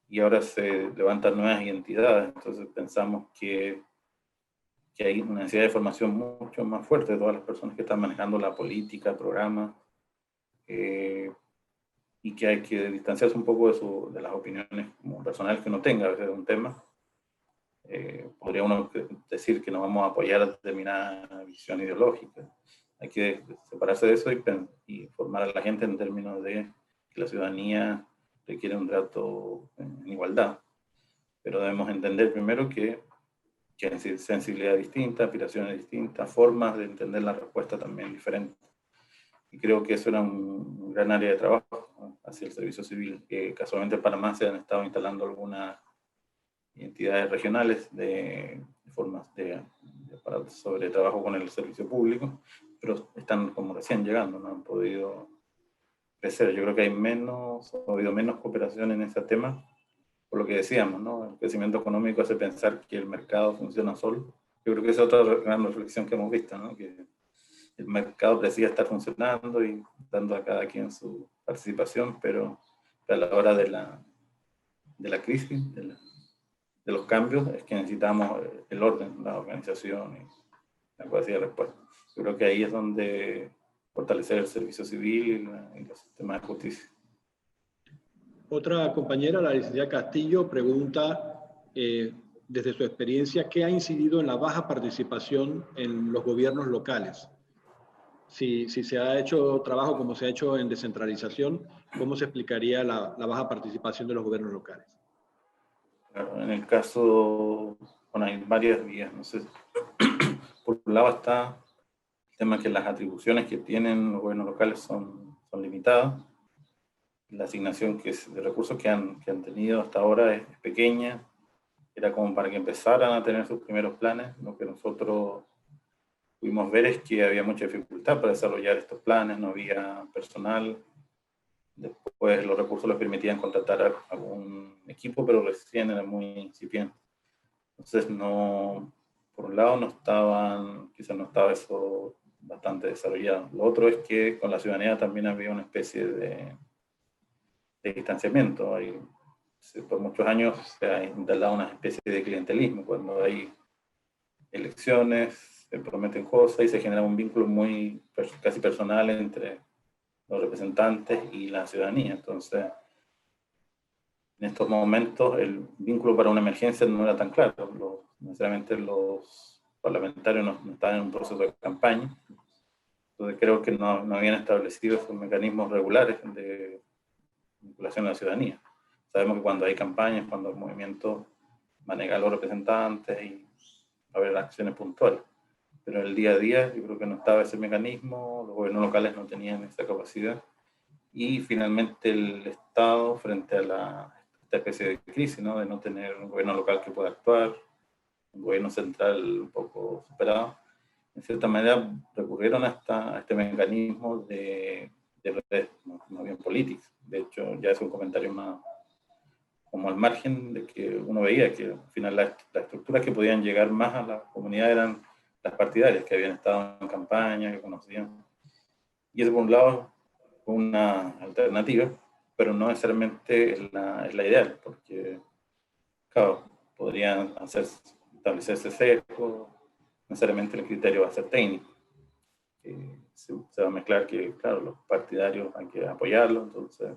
y ahora se levantan nuevas identidades, entonces pensamos que hay una necesidad de formación mucho más fuerte de todas las personas que están manejando la política, programas, y que hay que distanciarse un poco de las opiniones como personales que uno tenga a veces de un tema. Podría uno decir que no vamos a apoyar determinada visión ideológica. Hay que separarse de eso y formar a la gente en términos de que la ciudadanía requiere un trato en igualdad. Pero debemos entender primero que hay sensibilidad distinta, aspiraciones distintas, formas de entender la respuesta también diferentes. Y creo que eso era un gran área de trabajo, ¿no? Hacia el servicio civil, que casualmente en Panamá se han estado instalando algunas entidades regionales de formas sobre trabajo con el servicio público, pero están como recién llegando, no han podido crecer. Yo creo que ha habido menos cooperación en ese tema, por lo que decíamos, ¿no? El crecimiento económico hace pensar que el mercado funciona solo. Yo creo que esa es otra gran reflexión que hemos visto, ¿no? Que el mercado parecía estar funcionando y dando a cada quien su participación, pero a la hora de la crisis, de los cambios, es que necesitamos el orden, la organización y la capacidad de respuesta. Yo creo que ahí es donde fortalecer el servicio civil y los sistemas de justicia. Otra compañera, la licenciada Castillo, pregunta desde su experiencia, ¿qué ha incidido en la baja participación en los gobiernos locales? Si se ha hecho trabajo como se ha hecho en descentralización, ¿cómo se explicaría la baja participación de los gobiernos locales? Claro, en el caso, bueno, hay varias vías, no sé. Por un lado está el tema que las atribuciones que tienen los gobiernos locales son limitadas. La asignación de recursos que han tenido hasta ahora es pequeña. Era como para que empezaran a tener sus primeros planes. Lo que nosotros pudimos ver es que había mucha dificultad para desarrollar estos planes, no había personal. Después los recursos les permitían contratar a algún equipo, pero recién era muy incipiente. Entonces, por un lado quizás no estaba eso bastante desarrollado. Lo otro es que con la ciudadanía también había una especie de distanciamiento. Por muchos años se ha instalado una especie de clientelismo. Cuando hay elecciones, se prometen cosas y se genera un vínculo casi personal entre los representantes y la ciudadanía. Entonces, en estos momentos el vínculo para una emergencia no era tan claro. Necesariamente los parlamentarios no estaban en un proceso de campaña. Entonces creo que no habían establecido esos mecanismos regulares de vinculación a la ciudadanía. Sabemos que cuando hay campañas, cuando el movimiento maneja a los representantes y va a haber acciones puntuales. Pero en el día a día yo creo que no estaba ese mecanismo, los gobiernos locales no tenían esa capacidad. Y finalmente el Estado, frente a esta especie de crisis, ¿no? De no tener un gobierno local que pueda actuar, un gobierno central un poco superado, en cierta manera recurrieron a este mecanismo de redes, más bien políticas. De hecho, ya es un comentario más como al margen de que uno veía que al final las estructuras que podían llegar más a la comunidad eran las partidarias, que habían estado en campaña, que conocían. Y eso por un lado fue una alternativa, pero no necesariamente es la ideal, porque, claro, podrían establecerse sesgos, no necesariamente el criterio va a ser técnico. Se va a mezclar que, claro, los partidarios hay que apoyarlos, entonces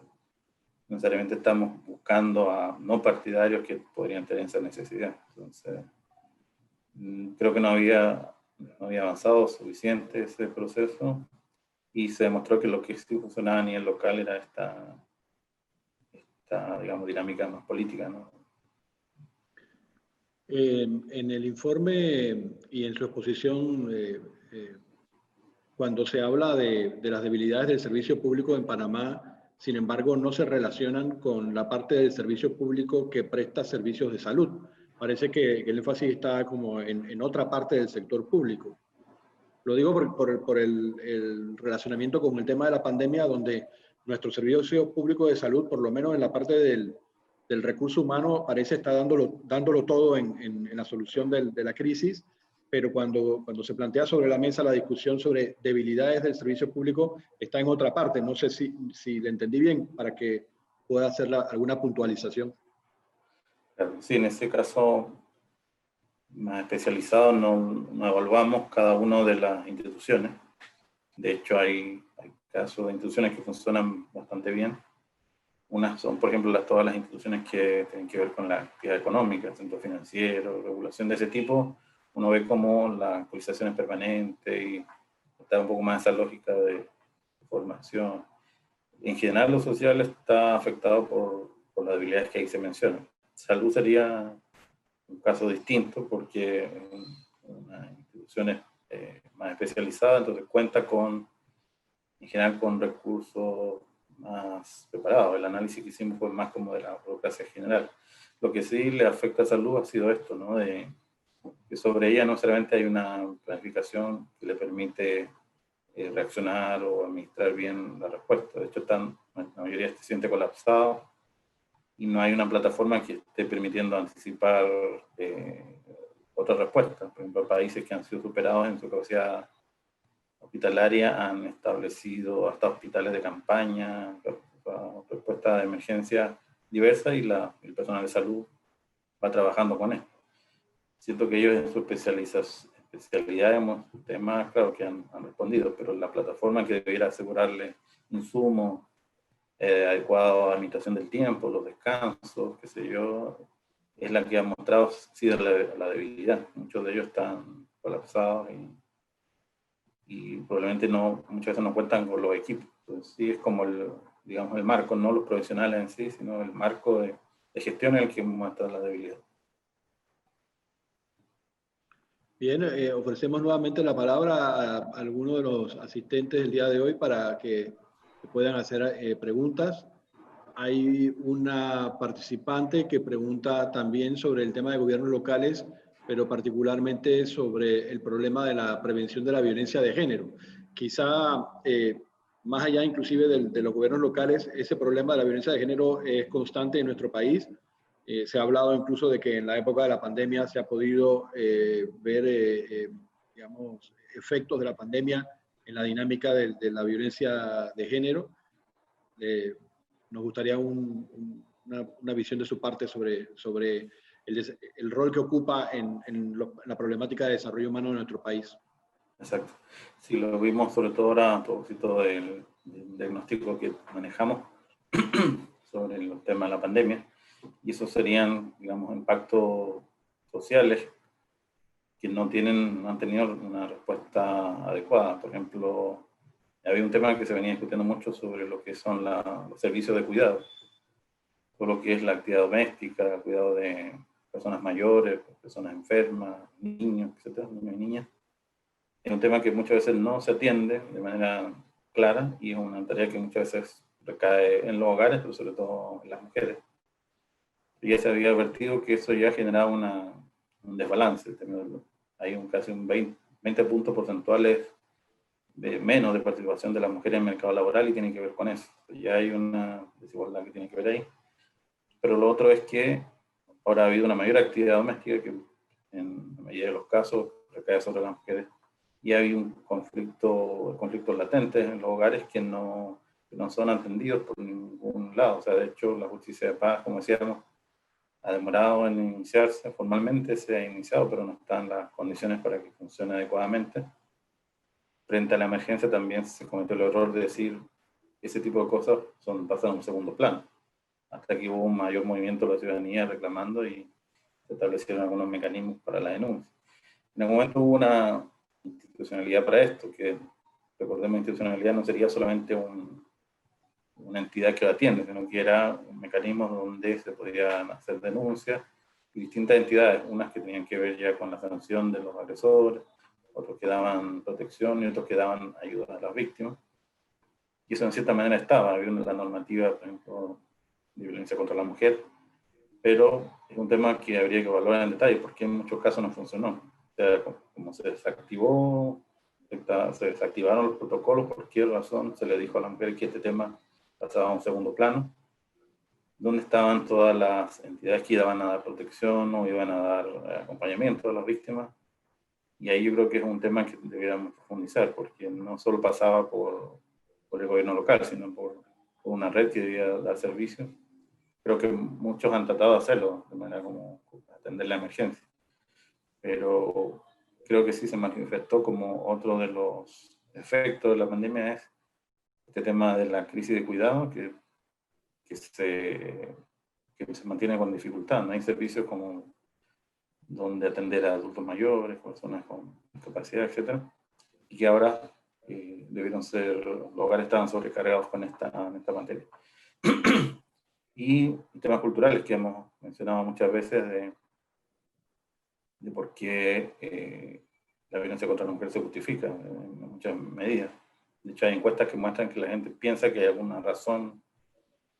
necesariamente estamos buscando a no partidarios que podrían tener esa necesidad. Entonces, creo que no había avanzado suficiente ese proceso y se demostró que lo que sí funcionaba a nivel local era esta digamos, dinámica más política, ¿no? En el informe y en su exposición, cuando se habla de las debilidades del servicio público en Panamá, sin embargo, no se relacionan con la parte del servicio público que presta servicios de salud. Parece que el énfasis está como en otra parte del sector público. Lo digo por el relacionamiento con el tema de la pandemia, donde nuestro servicio público de salud, por lo menos en la parte del recurso humano, parece estar dándolo todo en la solución de la crisis, pero cuando se plantea sobre la mesa la discusión sobre debilidades del servicio público, está en otra parte. No sé si le entendí bien para que pueda hacer alguna puntualización. Sí, en este caso más especializado no evaluamos cada una de las instituciones. De hecho, hay casos de instituciones que funcionan bastante bien. Unas son, por ejemplo, todas las instituciones que tienen que ver con la actividad económica, centro financiero, regulación de ese tipo. Uno ve como la actualización es permanente y está un poco más esa lógica de formación. En general, lo social está afectado por las debilidades que ahí se mencionan. Salud sería un caso distinto porque una institución es más especializada, entonces cuenta en general con recursos más preparados. El análisis que hicimos fue más como de la burocracia general. Lo que sí le afecta a salud ha sido esto, ¿no? Que sobre ella no solamente hay una planificación que le permite reaccionar o administrar bien la respuesta. De hecho, la mayoría se siente colapsado y no hay una plataforma que esté permitiendo anticipar otras respuestas. Por ejemplo, países que han sido superados en su capacidad hospitalaria han establecido hasta hospitales de campaña, respuestas de emergencia diversas, y el personal de salud va trabajando con esto. Siento que ellos en su especialidad hemos temas, claro, que han respondido, pero la plataforma que debiera asegurarle insumos adecuados a la administración del tiempo, los descansos, qué sé yo, es la que ha mostrado sido la debilidad. Muchos de ellos están colapsados y probablemente muchas veces no cuentan con los equipos. Entonces, sí, es como digamos, el marco, no los profesionales en sí, sino el marco de gestión en el que muestra la debilidad. Bien, ofrecemos nuevamente la palabra a alguno de los asistentes del día de hoy para que puedan hacer preguntas. Hay una participante que pregunta también sobre el tema de gobiernos locales, pero particularmente sobre el problema de la prevención de la violencia de género. Quizá más allá inclusive de los gobiernos locales, ese problema de la violencia de género es constante en nuestro país. Se ha hablado incluso de que en la época de la pandemia se ha podido ver, digamos, efectos de la pandemia en la dinámica de la violencia de género. Nos gustaría una visión de su parte sobre el rol que ocupa en la problemática de desarrollo humano de nuestro país. Exacto. Sí, lo vimos sobre todo ahora a propósito del un diagnóstico que manejamos sobre los temas de la pandemia, y esos serían, digamos, impactos sociales que no han tenido una respuesta adecuada. Por ejemplo, había un tema que se venía discutiendo mucho sobre lo que son los servicios de cuidado, todo lo que es la actividad doméstica, el cuidado de personas mayores, personas enfermas, niños, etcétera, niños y niñas. Es un tema que muchas veces no se atiende de manera clara y es una tarea que muchas veces recae en los hogares, pero sobre todo en las mujeres. Y ya se había advertido que eso ya generaba un desbalance. Hay casi un 20 puntos porcentuales de menos de participación de las mujeres en el mercado laboral y tiene que ver con eso. Ya hay una desigualdad que tiene que ver ahí. Pero lo otro es que ahora ha habido una mayor actividad doméstica que en la mayoría de los casos recae sobre las mujeres. Y hay un conflictos latentes en los hogares que no son atendidos por ningún lado. O sea, de hecho, la justicia de paz, como decíamos, ha demorado en iniciarse, formalmente se ha iniciado, pero no están las condiciones para que funcione adecuadamente. Frente a la emergencia también se cometió el error de decir que ese tipo de cosas pasan a un segundo plano, hasta que hubo un mayor movimiento de la ciudadanía reclamando y se establecieron algunos mecanismos para la denuncia. En algún momento hubo una institucionalidad para esto, que recordemos, institucionalidad no sería solamente una entidad que lo atiende, sino que era un mecanismo donde se podían hacer denuncias y distintas entidades, unas que tenían que ver ya con la sanción de los agresores, otros que daban protección y otros que daban ayuda a las víctimas. Y eso en cierta manera estaba, había una normativa, por ejemplo, de violencia contra la mujer, pero es un tema que habría que evaluar en detalle, porque en muchos casos no funcionó. O sea, como se desactivaron los protocolos, ¿por qué razón se le dijo a la mujer que este tema pasaba a un segundo plano? ¿Dónde estaban todas las entidades que iban a dar protección o iban a dar acompañamiento a las víctimas? Y ahí yo creo que es un tema que deberíamos profundizar, porque no solo pasaba por el gobierno local, sino por una red que debía dar servicios. Creo que muchos han tratado de hacerlo, de manera como atender la emergencia. Pero creo que sí se manifestó como otro de los efectos de la pandemia es este tema de la crisis de cuidado que se mantiene con dificultad. No hay servicios como donde atender a adultos mayores, personas con discapacidad, etc. Y que ahora debieron ser, los hogares estaban sobrecargados con esta materia. Y temas culturales que hemos mencionado muchas veces de por qué la violencia contra la mujer se justifica en muchas medidas. De hecho, hay encuestas que muestran que la gente piensa que hay alguna razón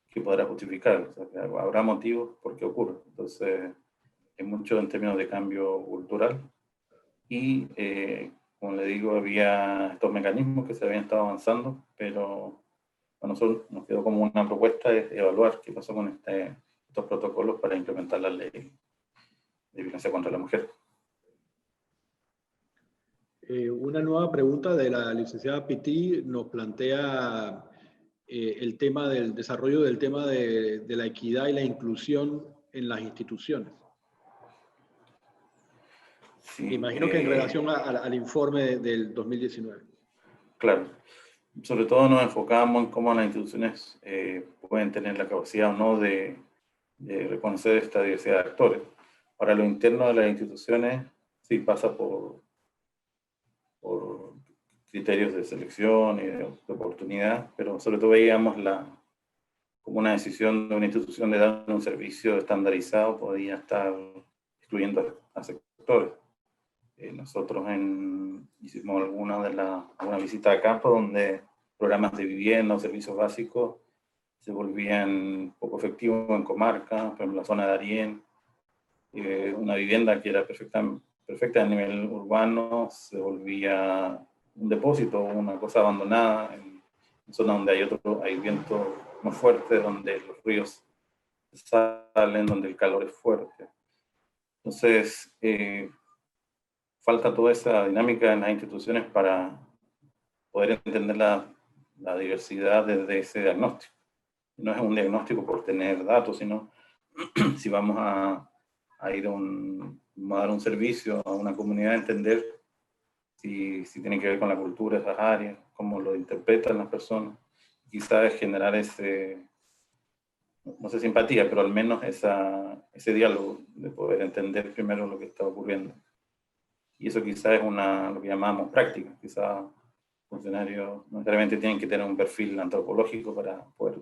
que podrá justificar, o sea, que habrá motivos por qué ocurre. Entonces, hay mucho en términos de cambio cultural y, como le digo, había estos mecanismos que se habían estado avanzando, pero a nosotros nos quedó como una propuesta de evaluar qué pasó con estos protocolos para implementar la ley de violencia contra la mujer. Una nueva pregunta de la licenciada Pití nos plantea el tema del desarrollo del tema de la equidad y la inclusión en las instituciones. Sí, imagino que en relación al informe del 2019. Claro. Sobre todo nos enfocamos en cómo las instituciones pueden tener la capacidad o no de reconocer esta diversidad de actores. Para lo interno de las instituciones sí pasa por criterios de selección y de oportunidad, pero sobre todo veíamos como una decisión de una institución de dar un servicio estandarizado podía estar excluyendo a sectores. Nosotros hicimos alguna visita a campo donde programas de vivienda o servicios básicos se volvían poco efectivos en comarcas, por ejemplo, la zona de Darién, una vivienda que era perfecta a nivel urbano se volvía un depósito, una cosa abandonada en zonas donde hay viento más fuerte, donde los ríos salen, donde el calor es fuerte. Entonces, falta toda esa dinámica en las instituciones para poder entender la diversidad desde ese diagnóstico. No es un diagnóstico por tener datos, sino si vamos a dar un servicio a una comunidad, entender si tiene que ver con la cultura de esas áreas, cómo lo interpretan las personas. quizás es generar no sé, simpatía, pero al menos ese diálogo de poder entender primero lo que está ocurriendo. Y eso quizás es lo que llamamos práctica. Quizás funcionarios no necesariamente tienen que tener un perfil antropológico para poder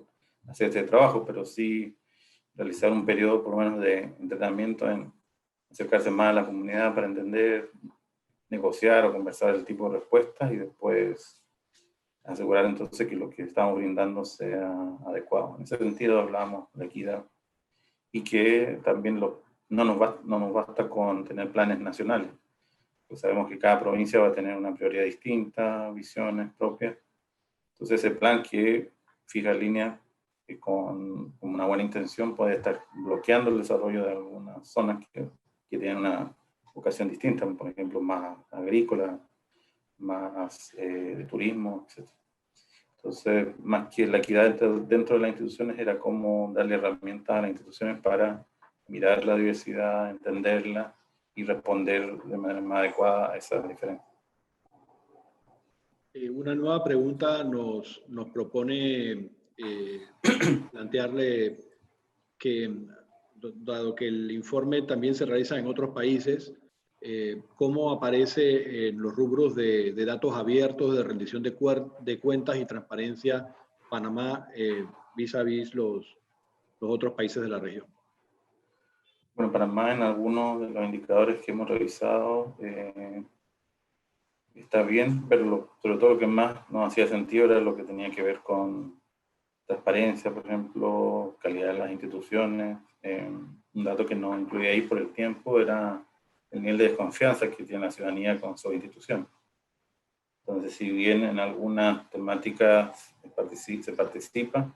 hacer este trabajo, pero sí realizar un periodo por lo menos de entrenamiento en acercarse más a la comunidad para entender, negociar o conversar el tipo de respuestas y después asegurar entonces que lo que estamos brindando sea adecuado. En ese sentido hablamos de equidad y que también no nos basta con tener planes nacionales. Pues sabemos que cada provincia va a tener una prioridad distinta, visiones propias. Entonces ese plan que fija línea con una buena intención puede estar bloqueando el desarrollo de algunas zonas que tienen una vocación distinta, por ejemplo, más agrícola, más de turismo, etc. Entonces, más que la equidad dentro de las instituciones, era cómo darle herramientas a las instituciones para mirar la diversidad, entenderla y responder de manera más adecuada a esas diferencias. Una nueva pregunta nos propone plantearle que, dado que el informe también se realiza en otros países, ¿cómo aparece en los rubros de datos abiertos, de rendición de cuentas y transparencia Panamá vis a vis los otros países de la región? Bueno, Panamá en algunos de los indicadores que hemos revisado está bien, pero sobre todo lo que más nos hacía sentido era lo que tenía que ver con transparencia, por ejemplo, calidad de las instituciones. Un dato que no incluía ahí por el tiempo era el nivel de desconfianza que tiene la ciudadanía con su institución. Entonces, si bien en algunas temáticas se participa,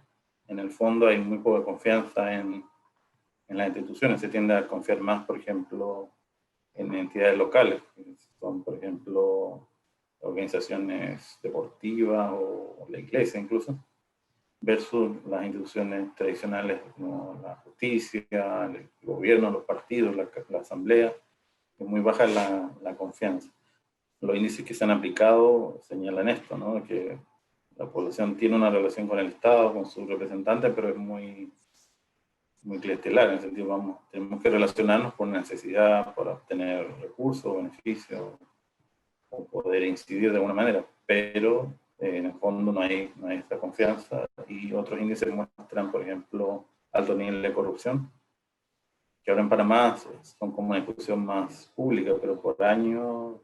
en el fondo hay muy poca confianza en las instituciones. Se tiende a confiar más, por ejemplo, en entidades locales, que son, por ejemplo, organizaciones deportivas o la iglesia incluso, versus las instituciones tradicionales como la justicia, el gobierno, los partidos, la asamblea. Es muy baja la confianza. Los índices que se han aplicado señalan esto, ¿no? Que la población tiene una relación con el Estado, con sus representantes, pero es muy clientelar, en el sentido, tenemos que relacionarnos por necesidad, para obtener recursos, beneficios, o poder incidir de alguna manera, pero en el fondo no hay esta confianza. Y otros índices muestran, por ejemplo, alto nivel de corrupción, que ahora en Panamá son como una discusión más pública, pero por años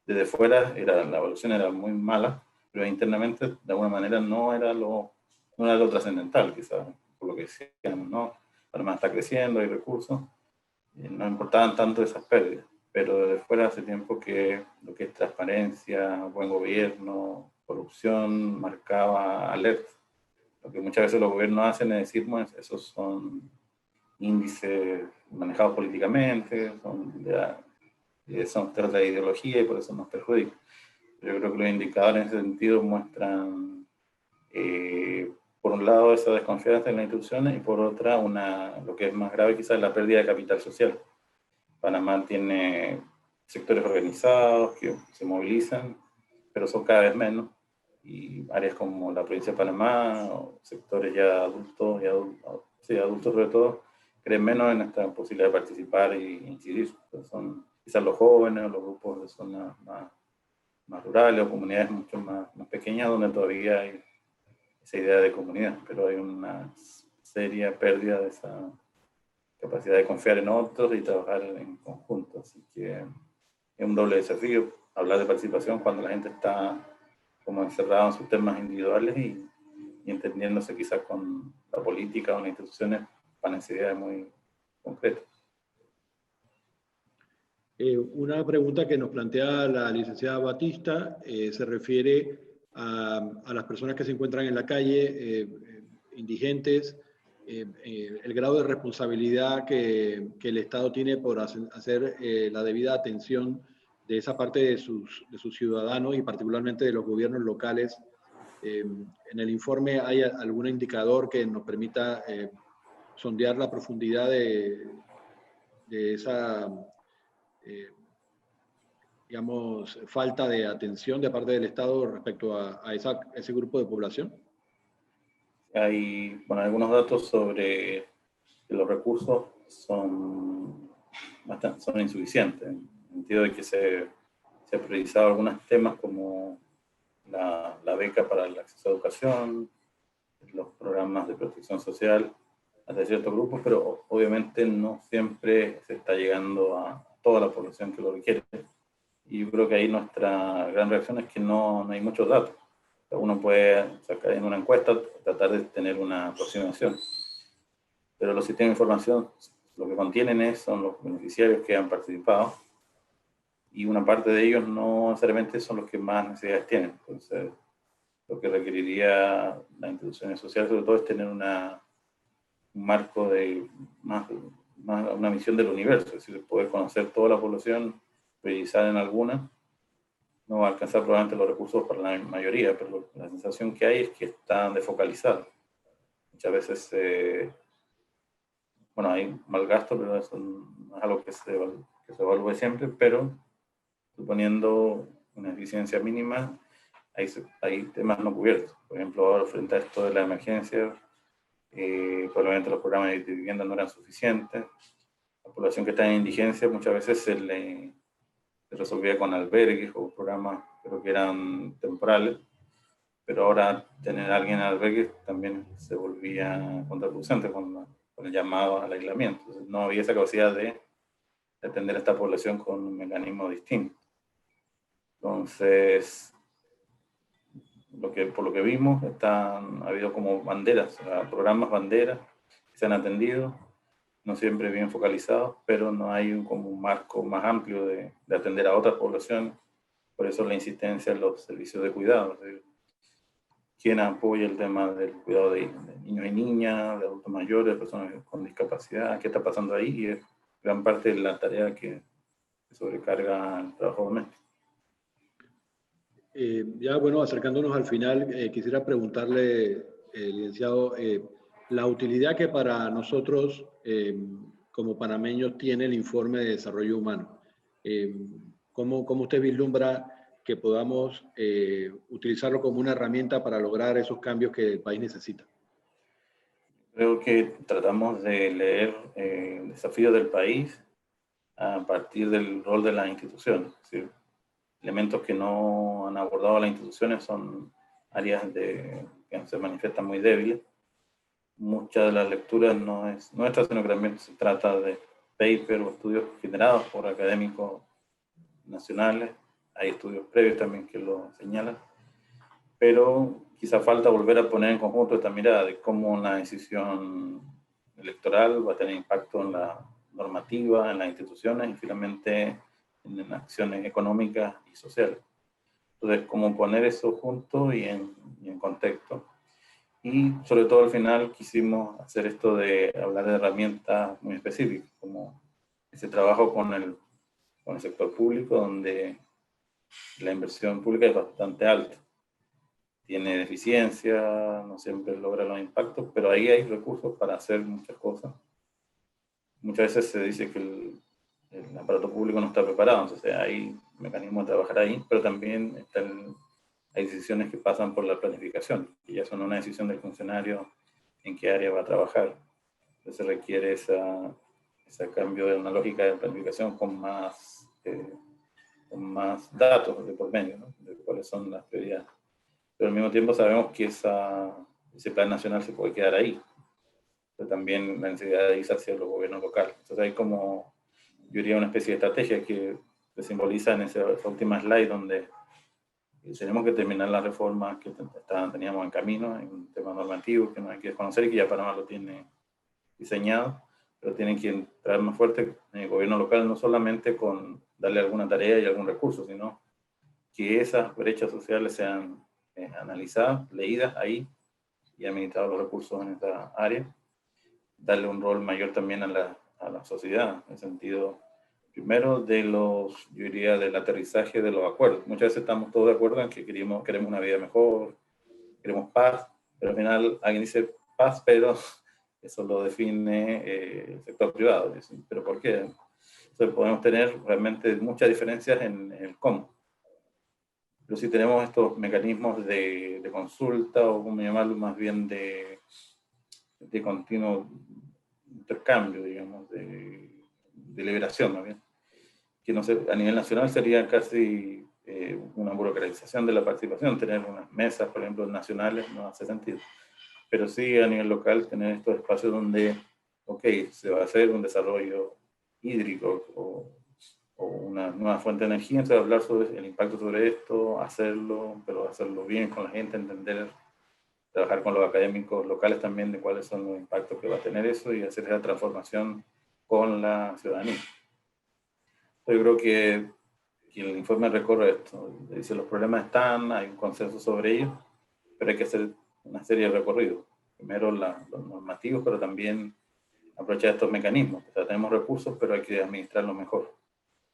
desde fuera la evaluación era muy mala, pero internamente de alguna manera no era lo trascendental, quizás, por lo que decíamos, ¿no? Panamá está creciendo, hay recursos, no importaban tanto esas pérdidas, pero desde fuera hace tiempo que lo que es transparencia, buen gobierno, corrupción, marcaba alerta. Lo que muchas veces los gobiernos hacen es decir, bueno, esos son índices manejados políticamente, son trata de ideología y por eso nos perjudica. Yo creo que los indicadores en ese sentido muestran, por un lado, esa desconfianza en las instituciones y por otra, lo que es más grave quizás, la pérdida de capital social. Panamá tiene sectores organizados que se movilizan, pero son cada vez menos, y áreas como la provincia de Panamá, o sectores ya adultos, adultos sobre todo, creen menos en esta posibilidad de participar e incidir. Entonces son quizás los jóvenes o los grupos de zonas más rurales o comunidades mucho más pequeñas donde todavía hay esa idea de comunidad, pero hay una seria pérdida de esa capacidad de confiar en otros y trabajar en conjunto. Así que es un doble desafío hablar de participación cuando la gente está como encerrada en sus temas individuales y entendiéndose quizás con la política o las instituciones para necesidades muy concretas. Una pregunta que nos plantea la licenciada Batista se refiere a las personas que se encuentran en la calle, indigentes, el grado de responsabilidad que el Estado tiene por hacer la debida atención de esa parte de sus ciudadanos y particularmente de los gobiernos locales. En el informe hay algún indicador que nos permita sondear la profundidad de esa digamos, falta de atención de parte del Estado respecto a ese grupo de población? hay, bueno, algunos datos sobre que los recursos son insuficientes, en el sentido de que se ha priorizado algunos temas como la beca para el acceso a educación, los programas de protección social hasta ciertos grupos, pero obviamente no siempre se está llegando a toda la población que lo requiere. Y yo creo que ahí nuestra gran reacción es que no hay muchos datos. Uno puede sacar en una encuesta, tratar de tener una aproximación, pero los sistemas de información lo que contienen son los beneficiarios que han participado, y una parte de ellos no necesariamente son los que más necesidades tienen. Entonces, lo que requeriría las instituciones sociales sobre todo es tener un marco de una visión del universo, es decir, poder conocer toda la población, priorizar en alguna. No va a alcanzar probablemente los recursos para la mayoría, pero la sensación que hay es que están desfocalizados. Muchas veces, bueno, hay mal gasto, pero eso no es algo que se evalúe siempre, pero suponiendo una eficiencia mínima, hay temas no cubiertos. Por ejemplo, ahora frente a esto de la emergencia, probablemente los programas de vivienda no eran suficientes. La población que está en indigencia muchas veces se resolvía con albergues o programas, pero que eran temporales, pero ahora tener a alguien en albergue también se volvía contraproducente con el llamado al aislamiento. Entonces, no había esa capacidad de atender a esta población con un mecanismo distinto. Entonces, por lo que vimos, ha habido como banderas, o sea, programas banderas que se han atendido, no siempre bien focalizados, pero no hay como un marco más amplio de atender a otras poblaciones. Por eso la insistencia en los servicios de cuidado. ¿Quién apoya el tema del cuidado de niños y niñas, de adultos mayores, de personas con discapacidad? ¿Qué está pasando ahí? Y es gran parte de la tarea que sobrecarga el trabajo doméstico. Ya, bueno, acercándonos al final, quisiera preguntarle, licenciado, la utilidad que para nosotros como panameños tiene el informe de desarrollo humano. ¿Cómo usted vislumbra que podamos utilizarlo como una herramienta para lograr esos cambios que el país necesita? Creo que tratamos de leer el desafío del país a partir del rol de las instituciones. Es decir, elementos que no han abordado las instituciones son áreas que se manifiestan muy débiles. Muchas de las lecturas no es nuestra, sino que también se trata de paper o estudios generados por académicos nacionales. Hay estudios previos también que lo señalan, pero quizá falta volver a poner en conjunto esta mirada de cómo una decisión electoral va a tener impacto en la normativa, en las instituciones y finalmente en acciones económicas y sociales. Entonces, cómo poner eso junto y en contexto. Y sobre todo al final quisimos hacer esto de hablar de herramientas muy específicas, como ese trabajo con el sector público, donde la inversión pública es bastante alta. Tiene deficiencia, no siempre logra los impactos, pero ahí hay recursos para hacer muchas cosas. Muchas veces se dice que el aparato público no está preparado, entonces hay mecanismos de trabajar ahí, pero también hay decisiones que pasan por la planificación, que ya son una decisión del funcionario en qué área va a trabajar. Entonces requiere ese cambio de una lógica de planificación con más datos de por medio, ¿no? De cuáles son las prioridades. Pero al mismo tiempo sabemos que ese plan nacional se puede quedar ahí. Pero también la necesidad de irse hacia los gobiernos locales. Entonces hay como, yo diría, una especie de estrategia que se simboliza en esa última slide donde tenemos que terminar las reformas que teníamos en camino, en un tema normativo que no hay que desconocer y que ya Panamá lo tiene diseñado, pero tienen que entrar más fuerte en el gobierno local, no solamente con darle alguna tarea y algún recurso, sino que esas brechas sociales sean analizadas, leídas ahí y administrados los recursos en esta área. Darle un rol mayor también a la sociedad, en el sentido, primero, yo diría, del aterrizaje de los acuerdos. Muchas veces estamos todos de acuerdo en que queremos una vida mejor, queremos paz, pero al final alguien dice paz, pero eso lo define el sector privado. ¿Pero por qué? Entonces podemos tener realmente muchas diferencias en el cómo. pero sí tenemos estos mecanismos de consulta, o como llamarlo, más bien de continuo intercambio, digamos, de deliberación, más bien. Que no sé, a nivel nacional sería casi una burocratización de la participación, tener unas mesas, por ejemplo, nacionales, no hace sentido. Pero sí a nivel local tener estos espacios donde, ok, se va a hacer un desarrollo hídrico o una nueva fuente de energía, entonces hablar sobre el impacto sobre esto, hacerlo, pero hacerlo bien con la gente, entender, trabajar con los académicos locales también de cuáles son los impactos que va a tener eso y hacer esa transformación con la ciudadanía. Yo creo que el informe recorre esto, dice los problemas están, hay un consenso sobre ellos, pero hay que hacer una serie de recorridos. Primero los normativos, pero también aprovechar estos mecanismos. O sea, tenemos recursos, pero hay que administrarlos mejor.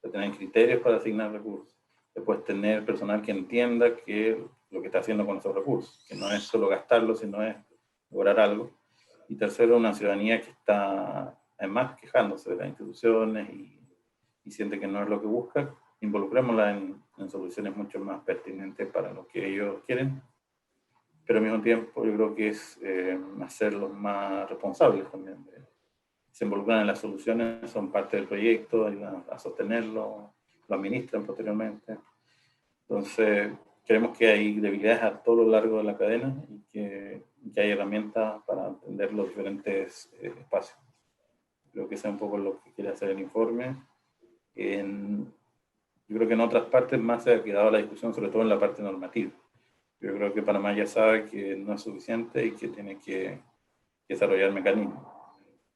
Tener criterios para asignar recursos. Después tener personal que entienda que lo que está haciendo con esos recursos, que no es solo gastarlos, sino es lograr algo. Y tercero, una ciudadanía que está además quejándose de las instituciones y siente que no es lo que busca. Involucrémosla en soluciones mucho más pertinentes para lo que ellos quieren, pero al mismo tiempo yo creo que es hacerlos más responsables también. Se involucran en las soluciones, son parte del proyecto, ayudan a sostenerlo, lo administran posteriormente. Entonces, creemos que hay debilidades a todo lo largo de la cadena y que hay herramientas para entender los diferentes espacios. Creo que eso es un poco lo que quiere hacer el informe. Yo creo que en otras partes más se ha quedado la discusión, sobre todo en la parte normativa. Yo creo que Panamá ya sabe que no es suficiente y que tiene que desarrollar mecanismos,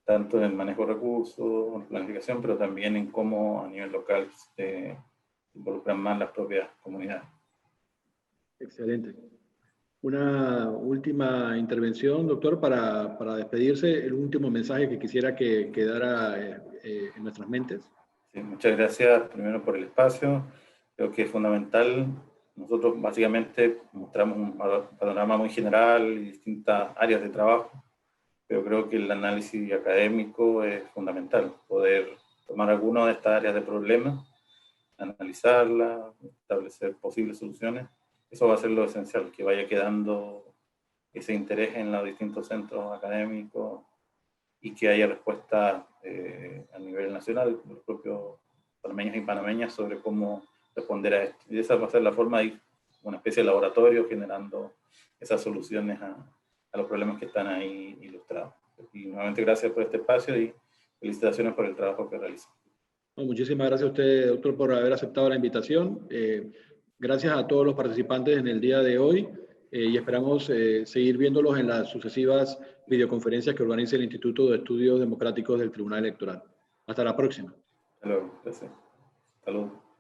tanto en el manejo de recursos, en planificación, pero también en cómo a nivel local se involucran más las propias comunidades. Excelente. Una última intervención, doctor, para despedirse, el último mensaje que quisiera que quedara en nuestras mentes. Sí, muchas gracias primero por el espacio. Creo que es fundamental. Nosotros básicamente mostramos un panorama muy general y distintas áreas de trabajo, pero creo que el análisis académico es fundamental. Poder tomar alguna de estas áreas de problema, analizarla, establecer posibles soluciones. Eso va a ser lo esencial, que vaya quedando ese interés en los distintos centros académicos y que haya respuesta a nivel nacional, los propios panameños y panameñas, sobre cómo responder a esto. Y esa va a ser la forma de ir, una especie de laboratorio, generando esas soluciones a los problemas que están ahí ilustrados. Y nuevamente gracias por este espacio y felicitaciones por el trabajo que realizan. Muchísimas gracias a usted, doctor, por haber aceptado la invitación. Gracias a todos los participantes en el día de hoy y esperamos seguir viéndolos en las sucesivas videoconferencias que organiza el Instituto de Estudios Democráticos del Tribunal Electoral. Hasta la próxima. Hasta luego. Gracias. Hasta luego.